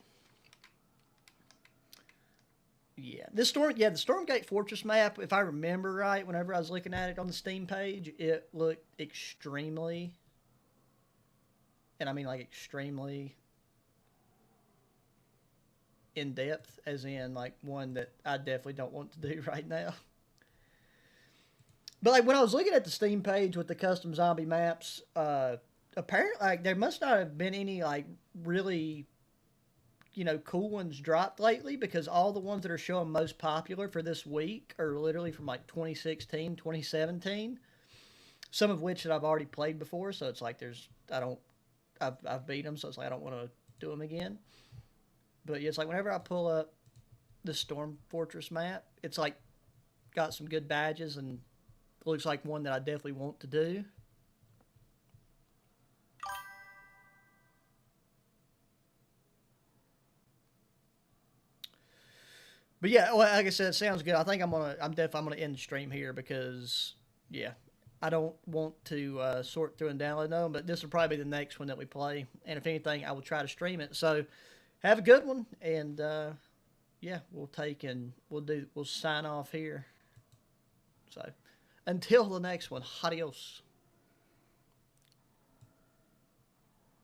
Yeah, the Stormgate Fortress map, if I remember right, whenever I was looking at it on the Steam page, it looked extremely, and I mean like extremely in depth, as in like one that I definitely don't want to do right now. But like when I was looking at the Steam page with the custom zombie maps, apparently like there must not have been any like really cool ones dropped lately, because all the ones that are showing most popular for this week are literally from like 2016, 2017. Some of which that I've already played before, so it's like I've beat them, so it's like I don't want to do them again. But yeah, it's like whenever I pull up the Storm Fortress map, it's like got some good badges and looks like one that I definitely want to do. But yeah, well, like I said, it sounds good. I think I'm gonna end the stream here because yeah, I don't want to sort through and download them. But this will probably be the next one that we play, and if anything, I will try to stream it. So have a good one, and yeah, we'll sign off here. So until the next one, adios.